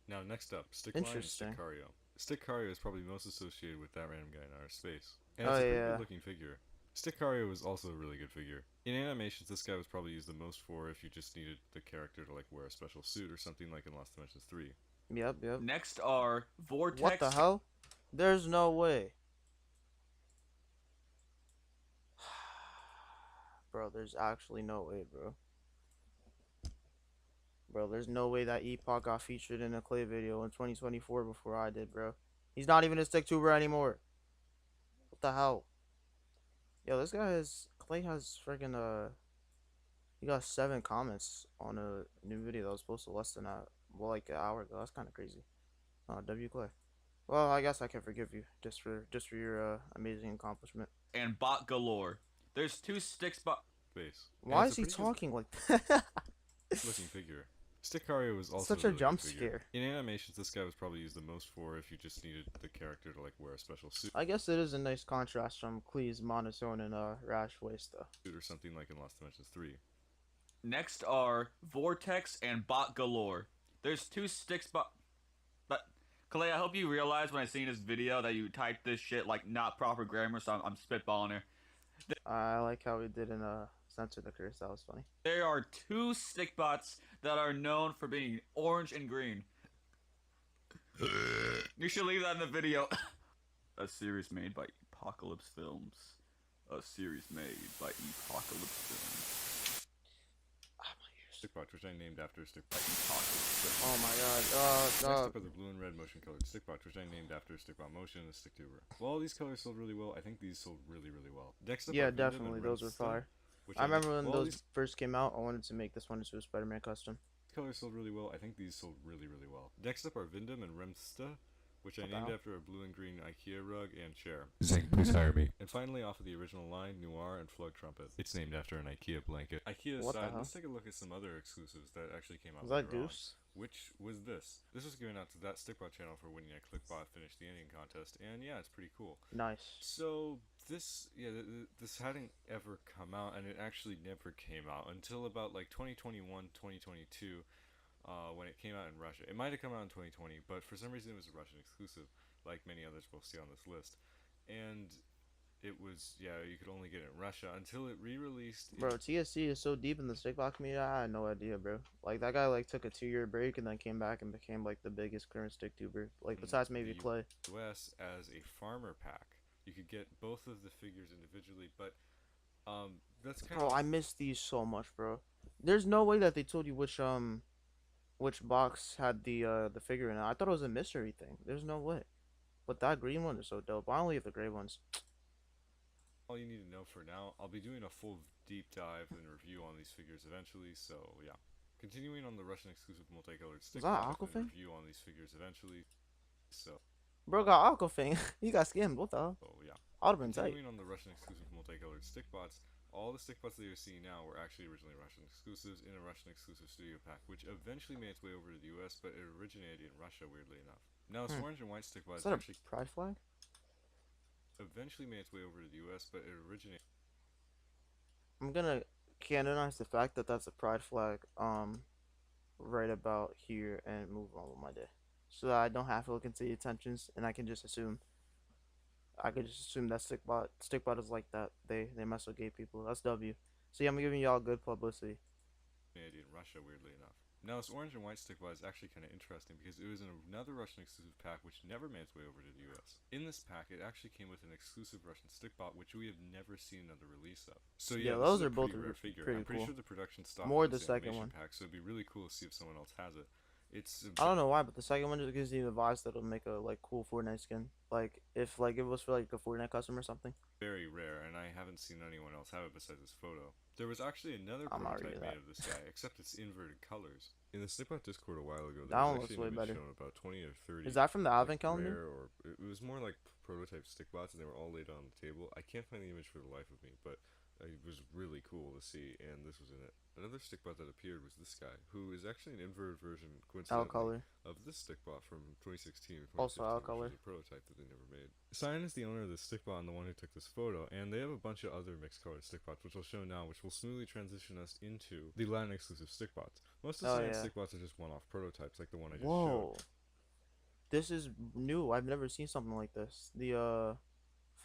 Now, next up, Stickline and Interesting. Stickcario. Stickcario is probably most associated with that random guy in outer space, and Oh it's a pretty good yeah. looking figure. Stickcario is also a really good figure. In animations, this guy was probably used the most for if you just needed the character to like wear a special suit or something like in Lost Dimensions 3. Yep. Yep. Next are What the Vortex. hell? There's no way. Bro, there's actually no way, bro. Bro, there's no way that Epoch got featured in a Clay video in 2024 before I did, bro. He's not even a stick tuber anymore. What the hell? Yo, this guy has Clay has freaking he got 7 comments on a new video that was posted less than well, like an hour ago. That's kind of crazy. W Clay. Well, I guess I can forgive you just for your amazing accomplishment. And Bot Galore. There's two sticks bot. Base. And Why it's is a he pretty good talking like that? looking figure. Stickcario is also Such a a really jump good figure. scare. In animations, this guy was probably used the most for if you just needed the character to like wear a special suit I guess it is a nice contrast from Clee's monotone and rash waste though. or something like in Lost Dimensions 3. Next are Vortex and Bot Galore. There's two sticks bot. But Clay, I hope you realize when I seen this video that you typed this shit like not proper grammar, so I'm spitballing here. I like how he didn't censor the curse. That was funny. There are two stick bots that are known for being orange and green. You should leave that in the video. A series made by Apocalypse Films. A series made by Apocalypse Films. Stickbot, which I named after Stickbot. By Apocalypse Films. Oh my Next god. up are the blue and red motion colored Stickbot, which I named after Stickbot Motion and the Sticktuber. While all these colors sold really well, I think these sold really, really well. Next up Yeah, are Vindom and definitely. Those were Remsta, fire. which I remember when while all those these first came out. I wanted to make this one into a Spider-Man custom. colors sold really well, I think these sold really, really well. Next up are Vindom and Remsta, which I What the named hell? after a blue and green IKEA rug and chair. Zing, please hire me. And finally, off of the original line, Noir and Flug Trumpet. It's named after an IKEA blanket. IKEA What the aside, hell? let's take a look at some other exclusives that actually came out Was that later on. Goose? Which was this? This was given out to that Stickbot channel for winning a Clickbot Finish the Ending contest, and yeah, it's pretty cool. Nice. So this, yeah, this hadn't ever come out, and it actually never came out until about like 2021, 2022, when it came out in Russia. It might have come out in 2020, but for some reason it was a Russian exclusive, like many others we'll see on this list. And it was, yeah, you could only get it in Russia until it re-released. Bro, TSC is so deep in the stickbot community. I had no idea, bro. Like that guy like took a 2-year break and then came back and became like the biggest current stick tuber. Like besides maybe the Clay. US as a farmer pack. You could get both of the figures individually, but that's kind Bro, of I miss these so much, bro. There's no way that they told you which box had the figure in it. I thought it was a mystery thing. There's no way. But that green one is so dope. I only have the gray ones. all you need to know for now. I'll be doing a full deep dive and review on these figures eventually, so yeah. Continuing on the Russian exclusive multicolored stick that and Aquafang? review on these figures eventually, so Bro got Aquafang. He got skimmed. What the hell? yeah. I'd have been tight. Continuing on the Russian exclusive multicolored stickbots, all the stickbots that you're seeing now were actually originally Russian exclusives in a Russian exclusive studio pack, which eventually made its way over to the US, but it originated in Russia, weirdly enough. Now, this orange and white stickbot Is that a actually pride flag? eventually made its way over to the US, but it originated. I'm gonna canonize the fact that that's a pride flag right about here and move on with my day. So that I don't have to look into the intentions and I can just assume. I could just assume that stickbot is like that. They mess with gay people. That's W. See, I'm giving y'all good publicity. In Russia, weirdly enough. Now, this orange and white stickbot is actually kind of interesting because it was in another Russian exclusive pack which never made its way over to the US. In this pack, it actually came with an exclusive Russian stickbot which we have never seen another release of. So yeah, those this is are a both pretty rare figure. pretty I'm pretty cool. sure the production stopped More in the this second animation one. pack, so it'd be really cool to see if someone else has it. It's I don't know why, but the second one just gives you the vibes that'll make a like cool Fortnite skin. Like if like it was for like a Fortnite custom or something. very rare, and I haven't seen anyone else have it besides this photo. There was actually another I'm not prototype reading made that. of this guy, except it's inverted colors. In the Stickbot Discord a while ago, there That one was looks actually way an image better. shown about 20 or 30. Is that from the Advent calendar? Rare, or it was more like prototype stickbots, and they were all laid on the table. I can't find the image for the life of me, but it was really cool to see, and this was in it. Another stickbot that appeared was this guy, who is actually an inverted version, Out coincidentally, color. of this stickbot from 2016 or 2015, Also out which color. was a prototype that they never made. Cyan is the owner of this stickbot and the one who took this photo, and they have a bunch of other mixed colored stickbots, which I'll show now, which will smoothly transition us into the Latin exclusive stickbots. Most of Cyan's stickbots are just one-off prototypes, like the one I just showed. This is new. I've never seen something like this. The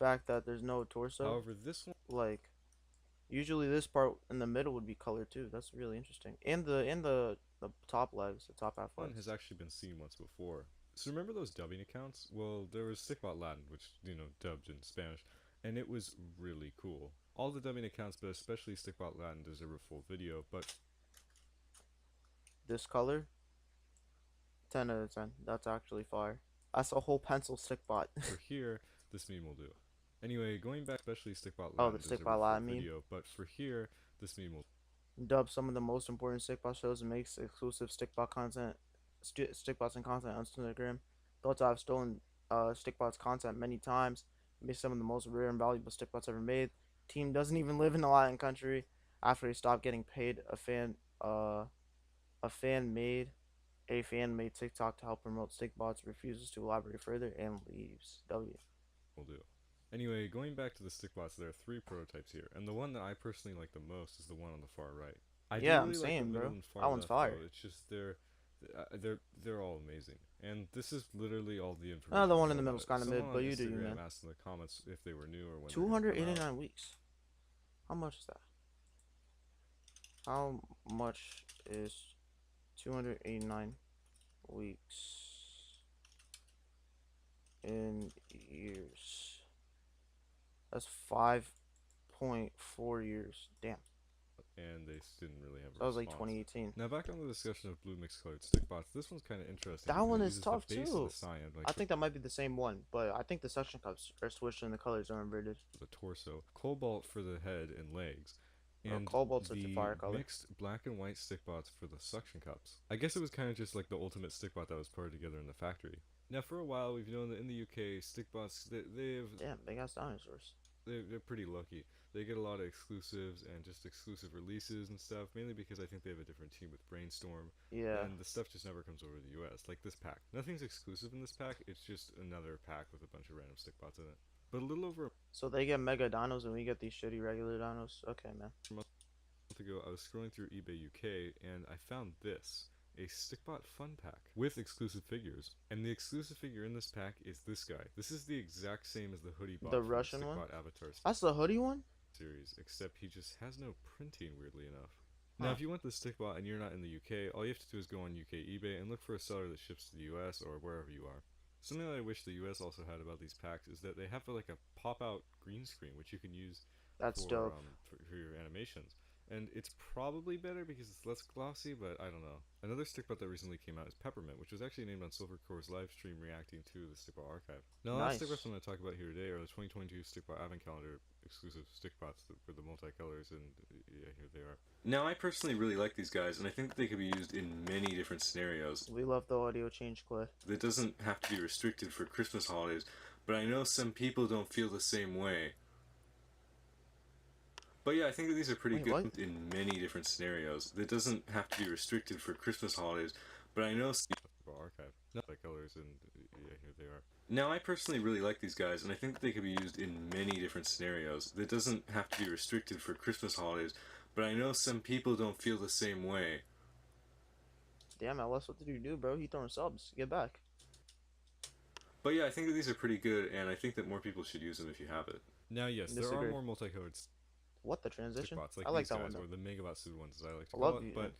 fact that there's no torso. However, this one, like usually this part in the middle would be colored too. That's really interesting. And the top legs, the top half one legs. has actually been seen once before. So remember those dubbing accounts? Well, there was Stickbot Latin, which, dubbed in Spanish, and it was really cool. All the dubbing accounts, but especially Stickbot Latin, deserve a full video, but This color, 10 out of 10. That's actually fire. That's a whole pencil stickbot. for here, this meme will do. Anyway, going back, especially Stickbot Latin, Oh, the deserve a Stickbot full Latin meme. video, but for here, this meme will Dub some of the most important stickbot shows and makes exclusive stickbot content, stickbots and content on Instagram. Thought to have stolen stickbots content many times. Made some of the most rare and valuable stickbots ever made. Team doesn't even live in a Latin country. After he stopped getting paid, a fan made TikTok to help promote stickbots, refuses to elaborate further, and leaves. W. will do. Anyway, going back to the stickbots, there are 3 prototypes here, and the one that I personally like the most is the one on the far right. I do Yeah, I'm really like the saying, bro. middle and far That one's left, though. fire. It's just they're all amazing, and this is literally all the information. Oh, the I one in know the about middle's it. kind of mid, Someone but on you do you, Instagram man. asked in the comments if they were new or when they were gonna come out. 289 weeks. How much is that? How much is 289 weeks in years? That's 5.4 years. Damn. And they didn't really have a That was like response. 2018. Now back on the discussion of blue mixed colored stickbots, this one's kind of interesting. That because one it is uses tough, the base too. Of the cyan, like I think that might be the same one, but I think the suction cups are switched and the colors are inverted. the torso, cobalt for the head and legs, Oh, and cobalt's such a the fire color. mixed black and white stickbots for the suction cups. I guess it was kind of just like the ultimate stickbot that was put together in the factory. Now, for a while, we've known that in the UK, stickbots Damn, big ass dinosaurs. they're pretty lucky. They get a lot of exclusives and just exclusive releases and stuff, mainly because I think they have a different team with Brainstorm, Yeah. and the stuff just never comes over to the US. Like this pack, nothing's exclusive in this pack. It's just another pack with a bunch of random stickbots in it. But a little over a So they get mega dinos and we get these shitty regular dinos. Okay, man. month ago, I was scrolling through eBay UK and I found this. A Stickbot Fun Pack with exclusive figures. And the exclusive figure in this pack is this guy. This is the exact same as the hoodie bot The from Russian the one? Stickbot Avatar That's the hoodie one? series, except he just has no printing, weirdly enough. Huh. Now, if you want the Stickbot and you're not in the UK, all you have to do is go on UK eBay and look for a seller that ships to the US or wherever you are. Something that I wish the US also had about these packs is that they have like a pop-out green screen, which you can use That's for, dope. for your animations. And it's probably better because it's less glossy, but I don't know. Another stickbot that recently came out is Peppermint, which was actually named on Silvercore's live stream reacting to the Stickbot archive. Now, the last Nice. stickbots I'm going to talk about here today are the 2022 Stickbot Advent Calendar exclusive stickbots for the multicolors, and yeah, here they are. Now, I personally really like these guys, and I think they could be used in many different scenarios. We love the audio change, Clay. It doesn't have to be restricted for Christmas holidays, but I know some people don't feel the same way. But yeah, I think that these are pretty Wait, good what? in many different scenarios. It doesn't have to be restricted for Christmas holidays, but I know archive, not the colors, and yeah, here they are. Now, I personally really like these guys, and I think that they could be used in many different scenarios. It doesn't have to be restricted for Christmas holidays, but I know some people don't feel the same way. Damn, LS, what did you do, bro? He throwing subs. Get back. But yeah, I think that these are pretty good, and I think that more people should use them if you have it. Now, yes, there Disagree. are more multicolored What the transition? stickbots, like I like these that guys, one. or the Megabot suited ones, as I like to I call love it. you, But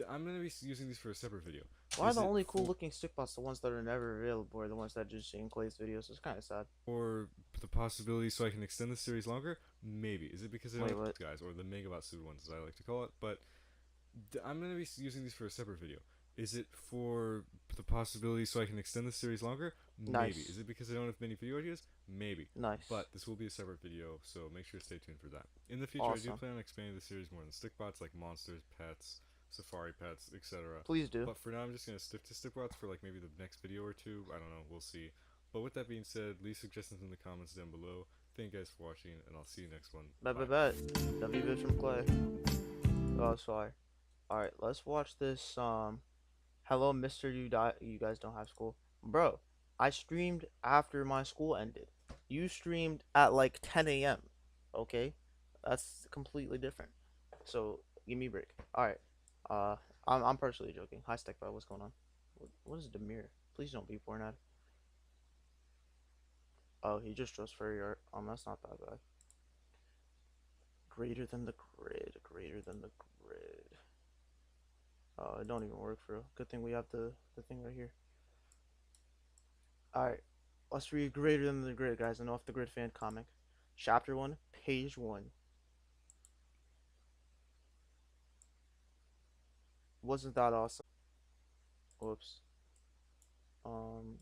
I'm gonna be using these for a separate video. Why are Is the it only cool for looking stick bots the ones that are never available, or the ones that just in Clay's videos? It's kind of sad. the possibility so I can extend the series longer? Maybe. Is it because I Wait, don't what? guys, or the Megabot ones as I like to call it? But I'm gonna be using these for a separate video. Is it for the possibility so I can extend the series longer? Maybe. Is Nice. it because I don't have many video ideas? Maybe. Nice. But this will be a separate video, so make sure to stay tuned for that. In the future, I do Awesome. plan on expanding the series more than stickbots like monsters, pets, safari pets, etc. Please do. But for now, I'm just gonna stick to stickbots for like maybe the next video or two. I don't know. We'll see. But with that being said, leave suggestions in the comments down below. Thank you guys for watching, and I'll see you next one. Bet, Bye. bet, bet. W bits from Clay. Oh, sorry. Alright, let's watch this. Hello, Mr. You guys don't have school. Bro, I streamed after my school ended. You streamed at like 10 a.m. Okay? That's completely different. So, give me a break. Alright. Uh, I'm personally joking. Hi, Stickbot. What's going on? What is Demir? Please don't be Fortnite. Oh, he just chose furry art. That's not that bad. Greater than the grid. Greater than the grid. It don't even work for real. Good thing we have the thing right here. Alright. Let's read Greater Than the Grid, guys. An Off the Grid fan comic. Chapter 1, Page 1. Wasn't that awesome? Whoops. Um.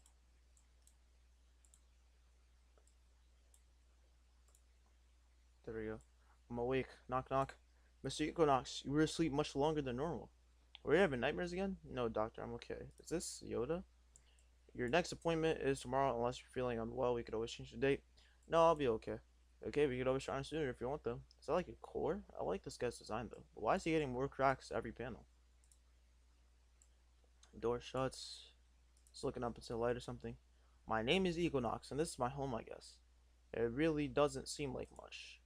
There we go. I'm awake. Knock, knock. Mr. Equinox, you were asleep much longer than normal. Were you having nightmares again? No, doctor, I'm okay. Is this Yoda? Your next appointment is tomorrow. Unless you're feeling unwell, we could always change the date. No, I'll be okay. Okay, we could always try on sooner if you want, though. Is that like a core? I like this guy's design, though. But why is he getting more cracks every panel? Door shuts. Just looking up into the light or something. My name is Equinox, and this is my home, I guess. It really doesn't seem like much.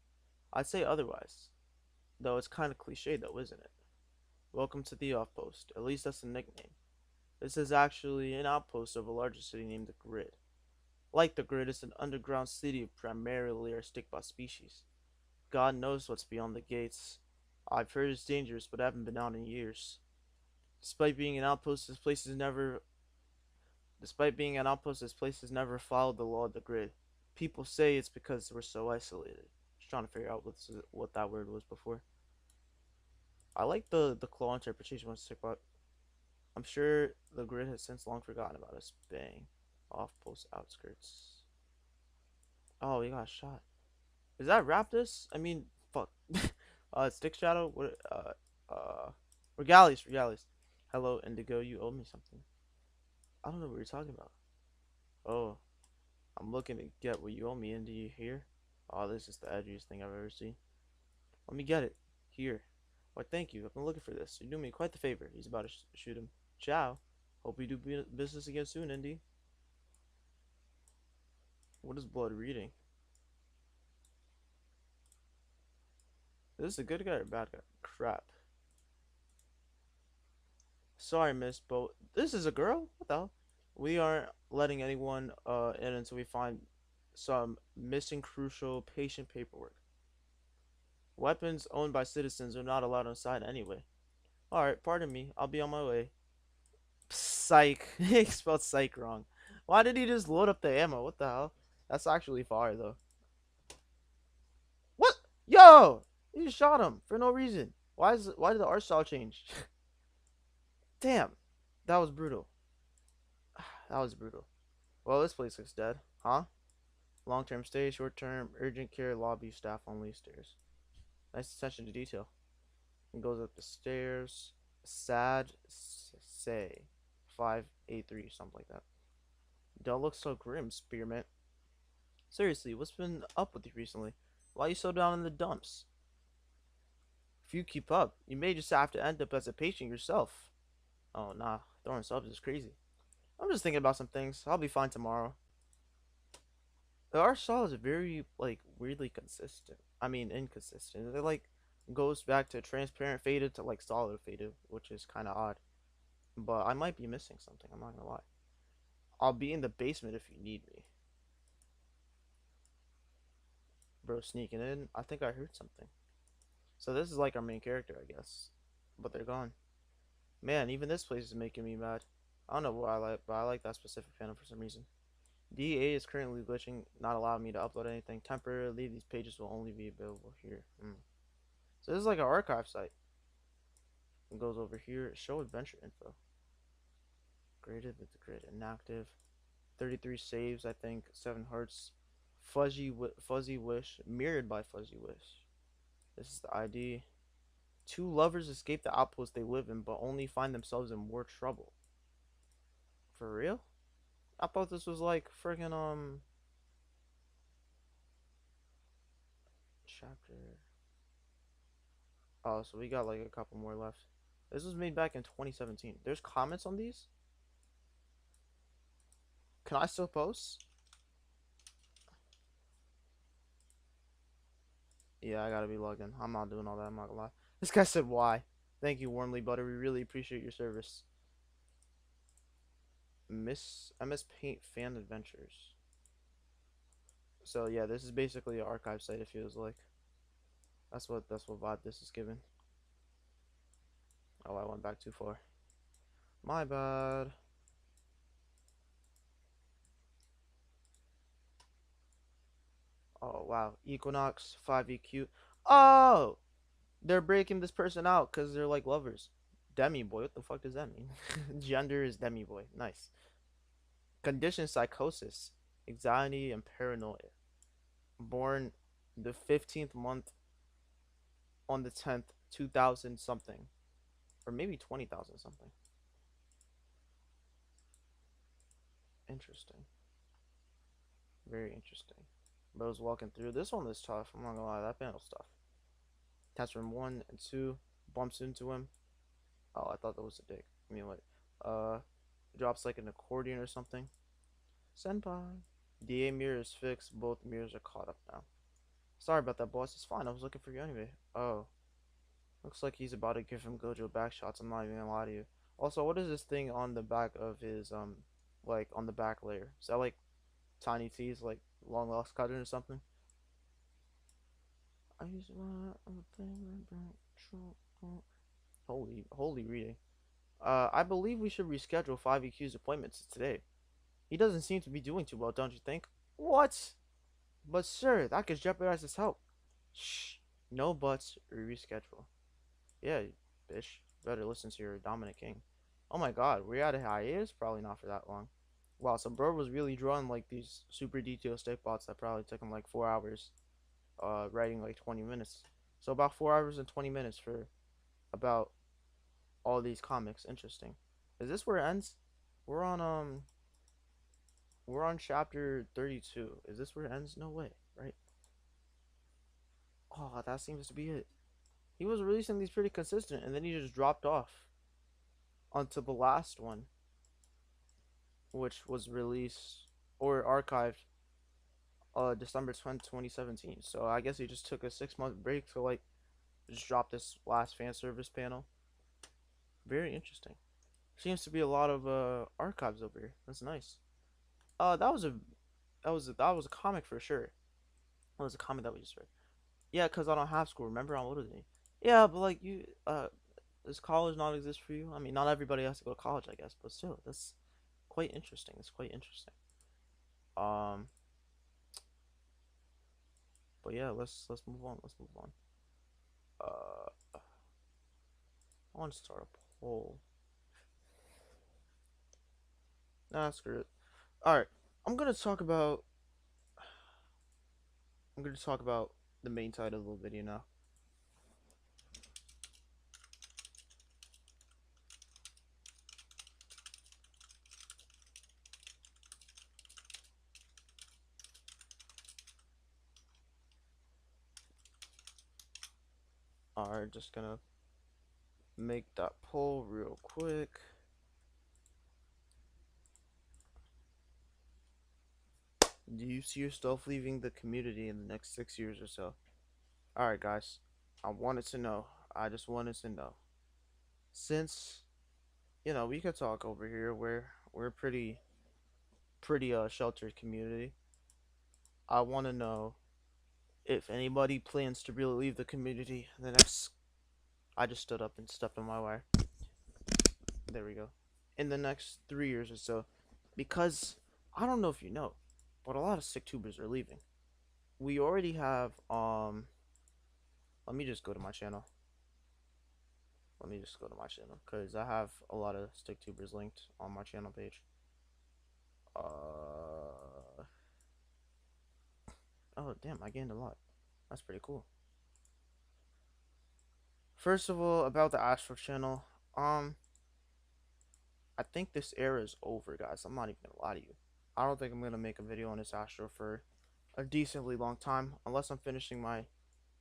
I'd say otherwise. Though it's kind of cliche, though, isn't it? Welcome to the Outpost. At least that's the nickname. This is actually an outpost of a larger city named the Grid. Like the Grid, it's an underground city of primarily our stickbot species. God knows what's beyond the gates. I've heard it's dangerous, but I haven't been out in years. Despite being an outpost, this place has never followed the law of the Grid. People say it's because we're so isolated. Just trying to figure out what that word was before. I like the claw interpretation one stickbot. I'm sure the Grid has since long forgotten about us. Bang. Off post outskirts. Oh, he got shot. Is that Raptus? I mean, fuck. Stick Shadow. What? Regalius. Regalius. Hello, Indigo. You owe me something. I don't know what you're talking about. Oh, I'm looking to get what you owe me. Indy, you here? Oh, this is the edgiest thing I've ever seen. Let me get it. Here. Why, thank you. I've been looking for this. You're doing me quite the favor. He's about to shoot him. Ciao. Hope we do business again soon, Indy. What is Blood reading? Is this a good guy or a bad guy? Crap. Sorry, miss, but this is a girl? What the hell? We aren't letting anyone in until we find some missing crucial patient paperwork. Weapons owned by citizens are not allowed inside anyway. Alright, pardon me. I'll be on my way. Psych. He spelled psych wrong. Why did he just load up the ammo? What the hell? That's actually fire, though. What? Yo! You just shot him for no reason. Why did the art style change? Damn. That was brutal. That was brutal. Well, this place looks dead. Huh? Long-term stay, short-term, urgent care, lobby, staff only, stairs. Nice attention to detail. It goes up the stairs. Sad say 583, something like that. Don't look so grim, Spearmint. Seriously, what's been up with you recently? Why are you so down in the dumps? If you keep up, you may just have to end up as a patient yourself. Oh, nah. Throwing subs is crazy. I'm just thinking about some things. I'll be fine tomorrow. The art style is very, like, weirdly consistent. I mean, inconsistent. It, like, goes back to transparent faded to, like, solid faded, which is kind of odd. But I might be missing something. I'm not gonna lie. I'll be in the basement if you need me. Bro, sneaking in. I think I heard something. So this is like our main character, I guess. But they're gone. Man, even this place is making me mad. I don't know what I like, but I like that specific panel for some reason. DA is currently glitching, not allowing me to upload anything temporarily. These pages will only be available here. So this is like an archive site. It goes over here. Show adventure info. Graded with the grid. Inactive. 33 saves, I think. 7 hearts. Fuzzy Wish. Mirrored by Fuzzy Wish. This is the ID. 2 lovers escape the outpost they live in, but only find themselves in more trouble. For real? I thought this was like friggin' chapter. Oh, so we got like a couple more left. This was made back in 2017. There's comments on these? Can I still post? Yeah, I gotta be logged in. I'm not doing all that, I'm not gonna lie. This guy said why. Thank you, Warmly Butter. We really appreciate your service. MS Paint Fan Adventures. So yeah, this is basically an archive site, it feels like. That's what vibe this is giving. Oh, I went back too far. My bad. Oh wow, Equinox 5EQ. Oh, they're breaking this person out because they're like lovers. Demi boy, what the fuck does that mean? Gender is demi boy. Nice. Condition psychosis, anxiety, and paranoia. Born the 15th month on the 10th, 2000 something, or maybe 20,000 something. Interesting. Very interesting. Bro's walking through. This one is tough. I'm not gonna lie. That panel's tough. Test room 1 and 2. Bumps into him. Oh, I thought that was a dick. I mean, wait. Drops like an accordion or something. Senpai. DA mirror is fixed. Both mirrors are caught up now. Sorry about that, boss. It's fine. I was looking for you anyway. Oh. Looks like he's about to give him Gojo back shots. I'm not even gonna lie to you. Also, what is this thing on the back of his, like, on the back layer? Is that, like, Tiny T's, like, long lost cousin or something? I used holy reading. I believe we should reschedule 5EQ's appointments today. He doesn't seem to be doing too well, don't you think? What? But sir, that could jeopardize his health. Shh. No buts. Reschedule. Yeah, bitch. Better listen to your dominant king. Oh my god, we're at a hiatus? Probably not for that long. Wow, so bro was really drawing like these super detailed stick bots that probably took him like 4 hours. Writing like 20 minutes. So about 4 hours and 20 minutes for about all these comics. Interesting. Is this where it ends? We're on chapter 32. Is this where it ends? No way, right? Oh, that seems to be it. He was releasing these pretty consistent, and then he just dropped off onto the last one, which was released or archived December 20th, 2017. So I guess he just took a 6-month break to like just drop this last fan service panel. Very interesting. Seems to be a lot of archives over here. That's nice. That was a comic for sure. That was a comic that we just read. Yeah, cause I don't have school. Remember, on Little Day. Yeah, but like you, does college not exist for you? I mean, not everybody has to go to college, I guess, but still, that's quite interesting. It's quite interesting. But yeah, let's move on. Let's move on. I want to start a poll. Nah, screw it. All right, I'm gonna talk about. The main title of the video now. Alright, just gonna make that poll real quick. Do you see yourself leaving the community in the next 6 years or so? Alright, guys. I wanted to know. I just wanted to know. Since, you know, we could talk over here. We're a pretty sheltered community. I want to know if anybody plans to really leave the community the next. I just stood up and stepped on my wire. there we go, in the next 3 years or so, because I don't know if you know, but a lot of sick tubers are leaving. We already have let me just go to my channel. Let me just go to my channel because I have a lot of stick tubers linked on my channel page. Oh damn, I gained a lot. That's pretty cool. First of all, about the Astro channel, I think this era is over, guys. I'm not even gonna lie to you. I don't think I'm gonna make a video on this Astro for a decently long time, unless I'm finishing my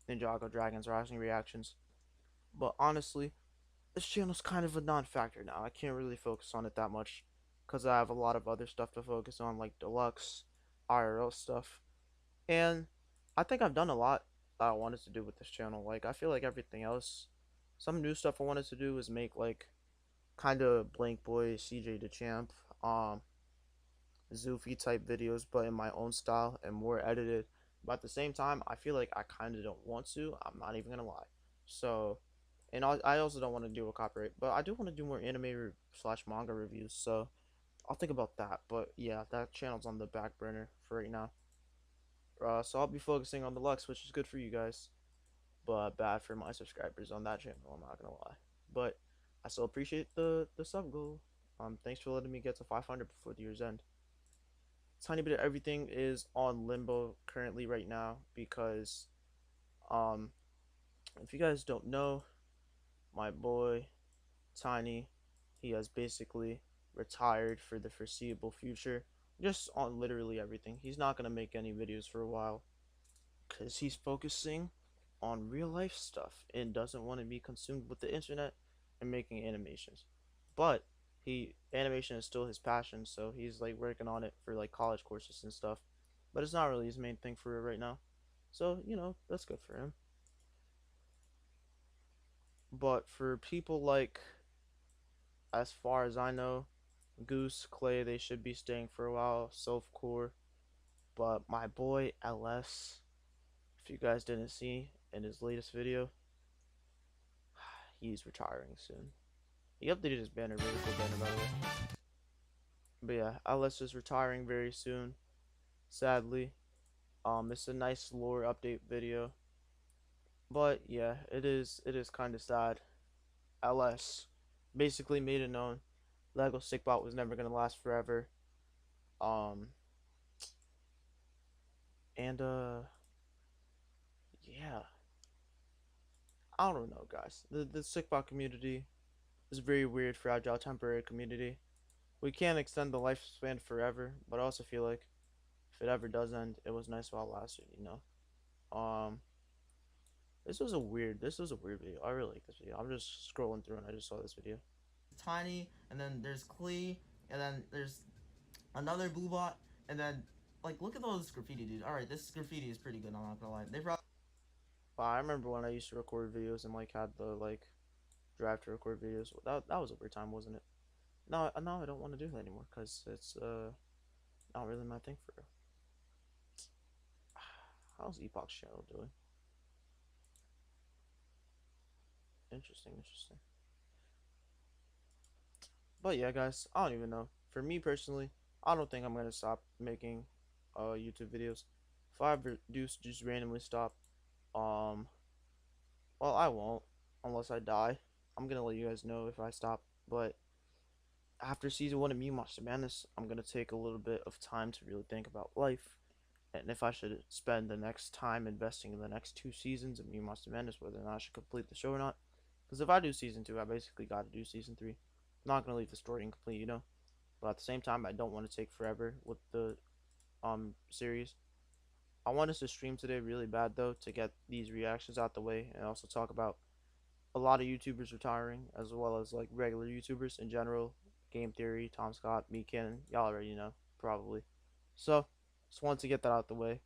Ninjago Dragons Rising reactions. But honestly, this channel's kind of a non-factor now. I can't really focus on it that much because I have a lot of other stuff to focus on, like deluxe, IRL stuff. And I think I've done a lot that I wanted to do with this channel. Like, I feel like everything else, some new stuff I wanted to do is make, like, kind of Blank Boy, CJ DeChamp, Zoofy type videos, but in my own style and more edited. But at the same time, I feel like I kind of don't want to. I'm not even gonna lie. So, and I also don't want to do a copyright, but I do want to do more anime slash manga reviews. So, I'll think about that. But yeah, that channel's on the back burner for right now. So I'll be focusing on the Lux, which is good for you guys, but bad for my subscribers on that channel. I'm not gonna lie, but I still appreciate the sub goal. Thanks for letting me get to 500 before the year's end. Tiny bit of everything is on limbo currently right now because, if you guys don't know, my boy Tiny, he has basically retired for the foreseeable future. Just on literally everything. He's not gonna make any videos for a while because he's focusing on real life stuff and doesn't want to be consumed with the internet and making animations. But animation is still his passion, so he's like working on it for like college courses and stuff. But it's not really his main thing for it right now. So, that's good for him. But for people like, as far as I know, Goose, Clay, they should be staying for a while. Selfcore. But my boy LS, if you guys didn't see in his latest video, he's retiring soon. He updated his banner, really cool banner by the way. But yeah, LS is retiring very soon, sadly. It's a nice lore update video. But yeah, it is kind of sad. LS basically made it known Lego Stickbot was never gonna last forever. And yeah, I don't know, guys. The Stickbot community is a very weird, fragile, temporary community. We can't extend the lifespan forever, but I also feel like if it ever does end, it was nice while it lasted. This was a weird video. I really like this video. I'm just scrolling through and I just saw this video. Tiny, and then there's Klee, and then there's another blue bot, and then like look at those graffiti, dude. All right, this graffiti is pretty good. I'm not gonna lie. They probably. I remember when I used to record videos and like had the like drive to record videos. That was a weird time, wasn't it? No, now I don't want to do that anymore because it's not really my thing for real. How's Epoch's channel doing? Interesting. But yeah, guys, I don't even know. For me personally, I don't think I'm gonna stop making YouTube videos. If I ever do just randomly stop, well, I won't unless I die. I'm gonna let you guys know if I stop. But after season 1 of Mew Monster Madness, I'm gonna take a little bit of time to really think about life and if I should spend the next time investing in the next 2 seasons of Mew Monster Madness, whether or not I should complete the show or not. Because if I do season 2, I basically got to do season 3. I'm not gonna leave the story incomplete, But at the same time, I don't want to take forever with the series. I want us to stream today really bad though to get these reactions out the way and also talk about a lot of YouTubers retiring as well as like regular YouTubers in general. Game Theory, Tom Scott, me, Cannon, y'all already know probably. So just wanted to get that out the way.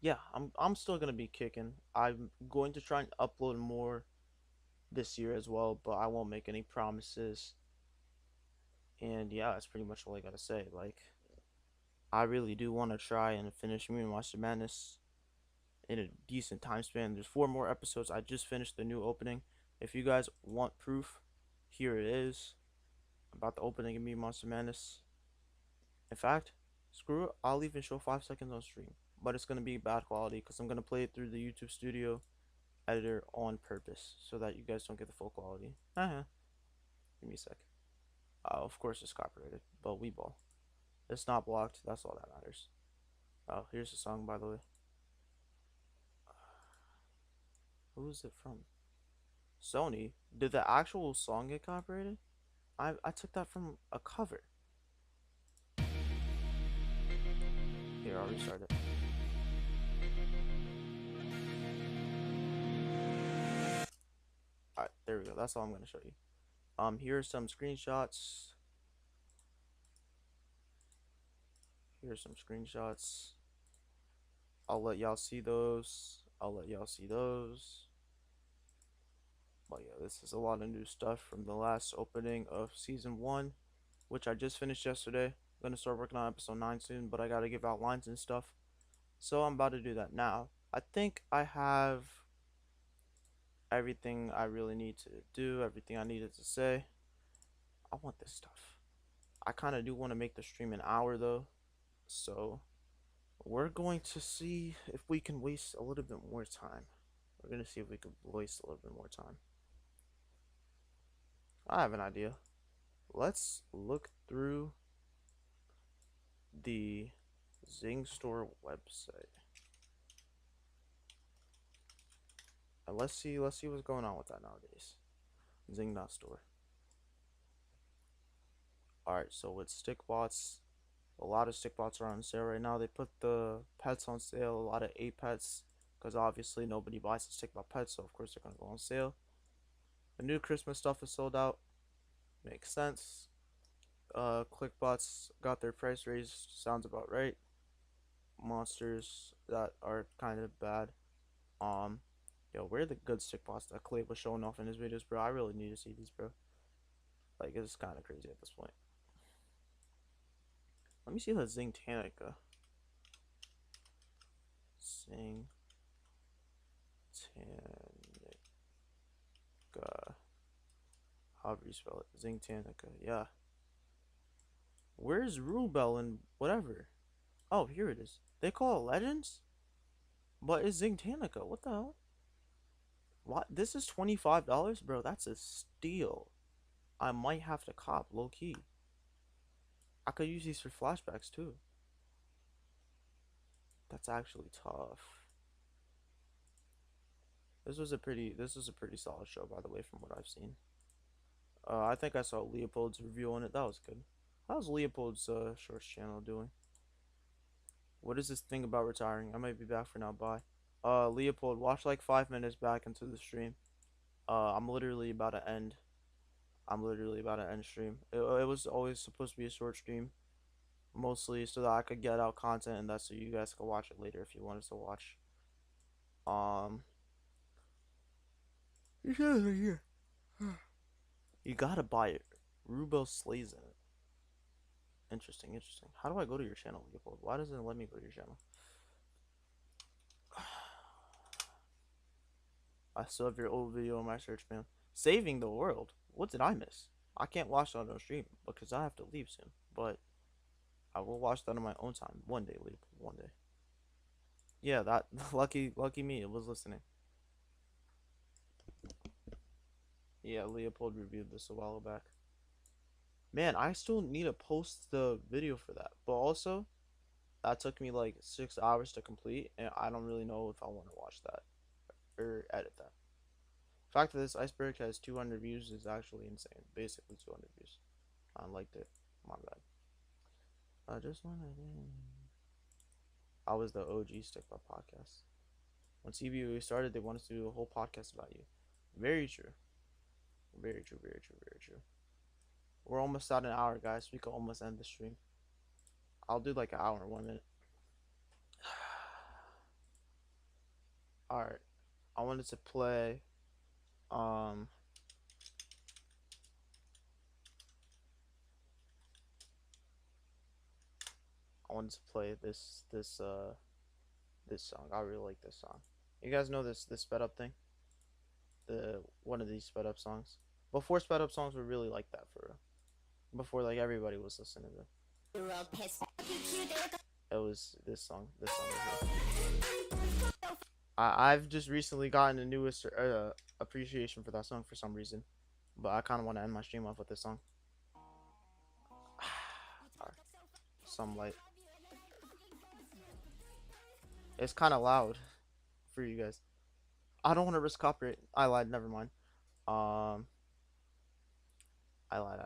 Yeah, I'm still gonna be kicking. I'm going to try and upload more this year as well, but I won't make any promises. And yeah, that's pretty much all I gotta say. Like, I really do want to try and finish Mew Monster Madness in a decent time span. There's 4 more episodes. I just finished the new opening. If you guys want proof, here it is. About the opening of me Monster Madness. In fact, screw it. I'll even show 5 seconds on stream, but it's gonna be bad quality because I'm gonna play it through the YouTube Studio editor on purpose so that you guys don't get the full quality. Give me a sec. Of course it's copyrighted, but we ball. It's not blocked. That's all that matters. Oh, here's the song, by the way. Who is it from? Sony. Did the actual song get copyrighted? I took that from a cover. Here, I'll restart it. Alright, there we go. That's all I'm gonna show you. Here are some screenshots. Here's some screenshots. I'll let y'all see those. But yeah, this is a lot of new stuff from the last opening of season 1, which I just finished yesterday. I'm gonna start working on episode 9 soon, but I gotta give out lines and stuff. So I'm about to do that now. I think I have everything I really need to do, everything I needed to say. I want this stuff. I kind of do want to make the stream an hour though. So we're going to see if we can waste a little bit more time. We're going to see if we can waste a little bit more time. I have an idea. Let's look through the Zing Store website. And let's see what's going on with that nowadays. Zing.store. Alright, so with stickbots, a lot of stickbots are on sale right now. They put the pets on sale, a lot of 8 pets, because obviously nobody buys the stickbot pets, so of course they're going to go on sale. The new Christmas stuff is sold out. Makes sense. Clickbots got their price raised, sounds about right. Monsters that are kind of bad. Yo, where are the good stickbots that Clay was showing off in his videos, bro? I really need to see these, bro. Like, it's kind of crazy at this point. Let me see the Zing Tanica. Zing Tanica. However you spell it. Zing Tanica, yeah. Where's Rubel and whatever? Oh, here it is. They call it Legends? But it's Zing Tanica. What the hell? What? This is $25? Bro, that's a steal. I might have to cop, low key. I could use these for flashbacks too. That's actually tough. This was a pretty solid show, by the way, from what I've seen. I think I saw Leopold's review on it. That was good. How's Leopold's shorts channel doing? What is this thing about retiring? I might be back for now. Bye. Leopold, watch like 5 minutes back into the stream. I'm literally about to end stream. It was always supposed to be a short stream, mostly so that I could get out content, and that's so you guys could watch it later if you wanted to watch. You gotta buy it. Rubel slays in it. Interesting. How do I go to your channel, Leopold? Why doesn't it let me go to your channel? I still have your old video on my search, man. Saving the world. What did I miss? I can't watch that on stream because I have to leave soon. But I will watch that on my own time. One day, Leopold. One day. Yeah, that lucky me. It was listening. Yeah, Leopold reviewed this a while back. Man, I still need to post the video for that. But also, that took me like 6 hours to complete, and I don't really know if I want to watch that or edit that. The fact that this iceberg has 200 views is actually insane. Basically 200 views. I liked it. My bad. I just wanted I was the OG Stickbot podcast. When CBU started, they wanted to do a whole podcast about you. Very true. Very true. We're almost at an hour, guys. We can almost end the stream. I'll do like an hour and 1 minute. Alright. I wanted to play I wanted to play this song. I really like this song. You guys know this sped up thing? One of these sped up songs. Before sped up songs were really like that for real. Before like everybody was listening to them. It was this song. This song right here. I've just recently gotten a newest appreciation for that song for some reason. But I kind of want to end my stream off with this song. Some light. It's kind of loud for you guys. I don't want to risk copyright. I lied. Never mind. I lied.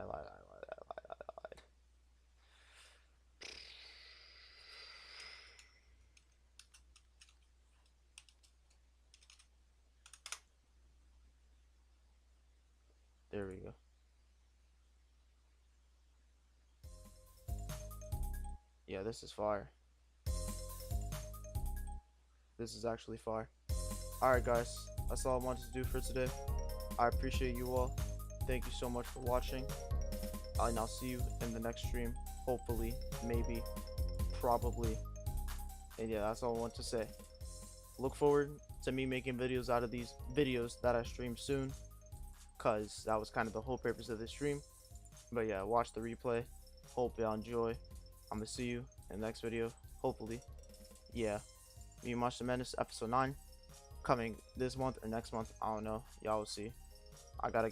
There we go. Yeah, this is fire. This is actually fire. Alright guys, that's all I wanted to do for today. I appreciate you all. Thank you so much for watching. And I'll see you in the next stream. Hopefully, maybe, probably. And yeah, that's all I want to say. Look forward to me making videos out of these videos that I stream soon. Cause that was kind of the whole purpose of this stream. But yeah, watch the replay. Hope y'all enjoy. I'm gonna see you in the next video. Hopefully. Yeah. Me and Monster Madness episode 9. Coming this month or next month. I don't know. Y'all will see. I gotta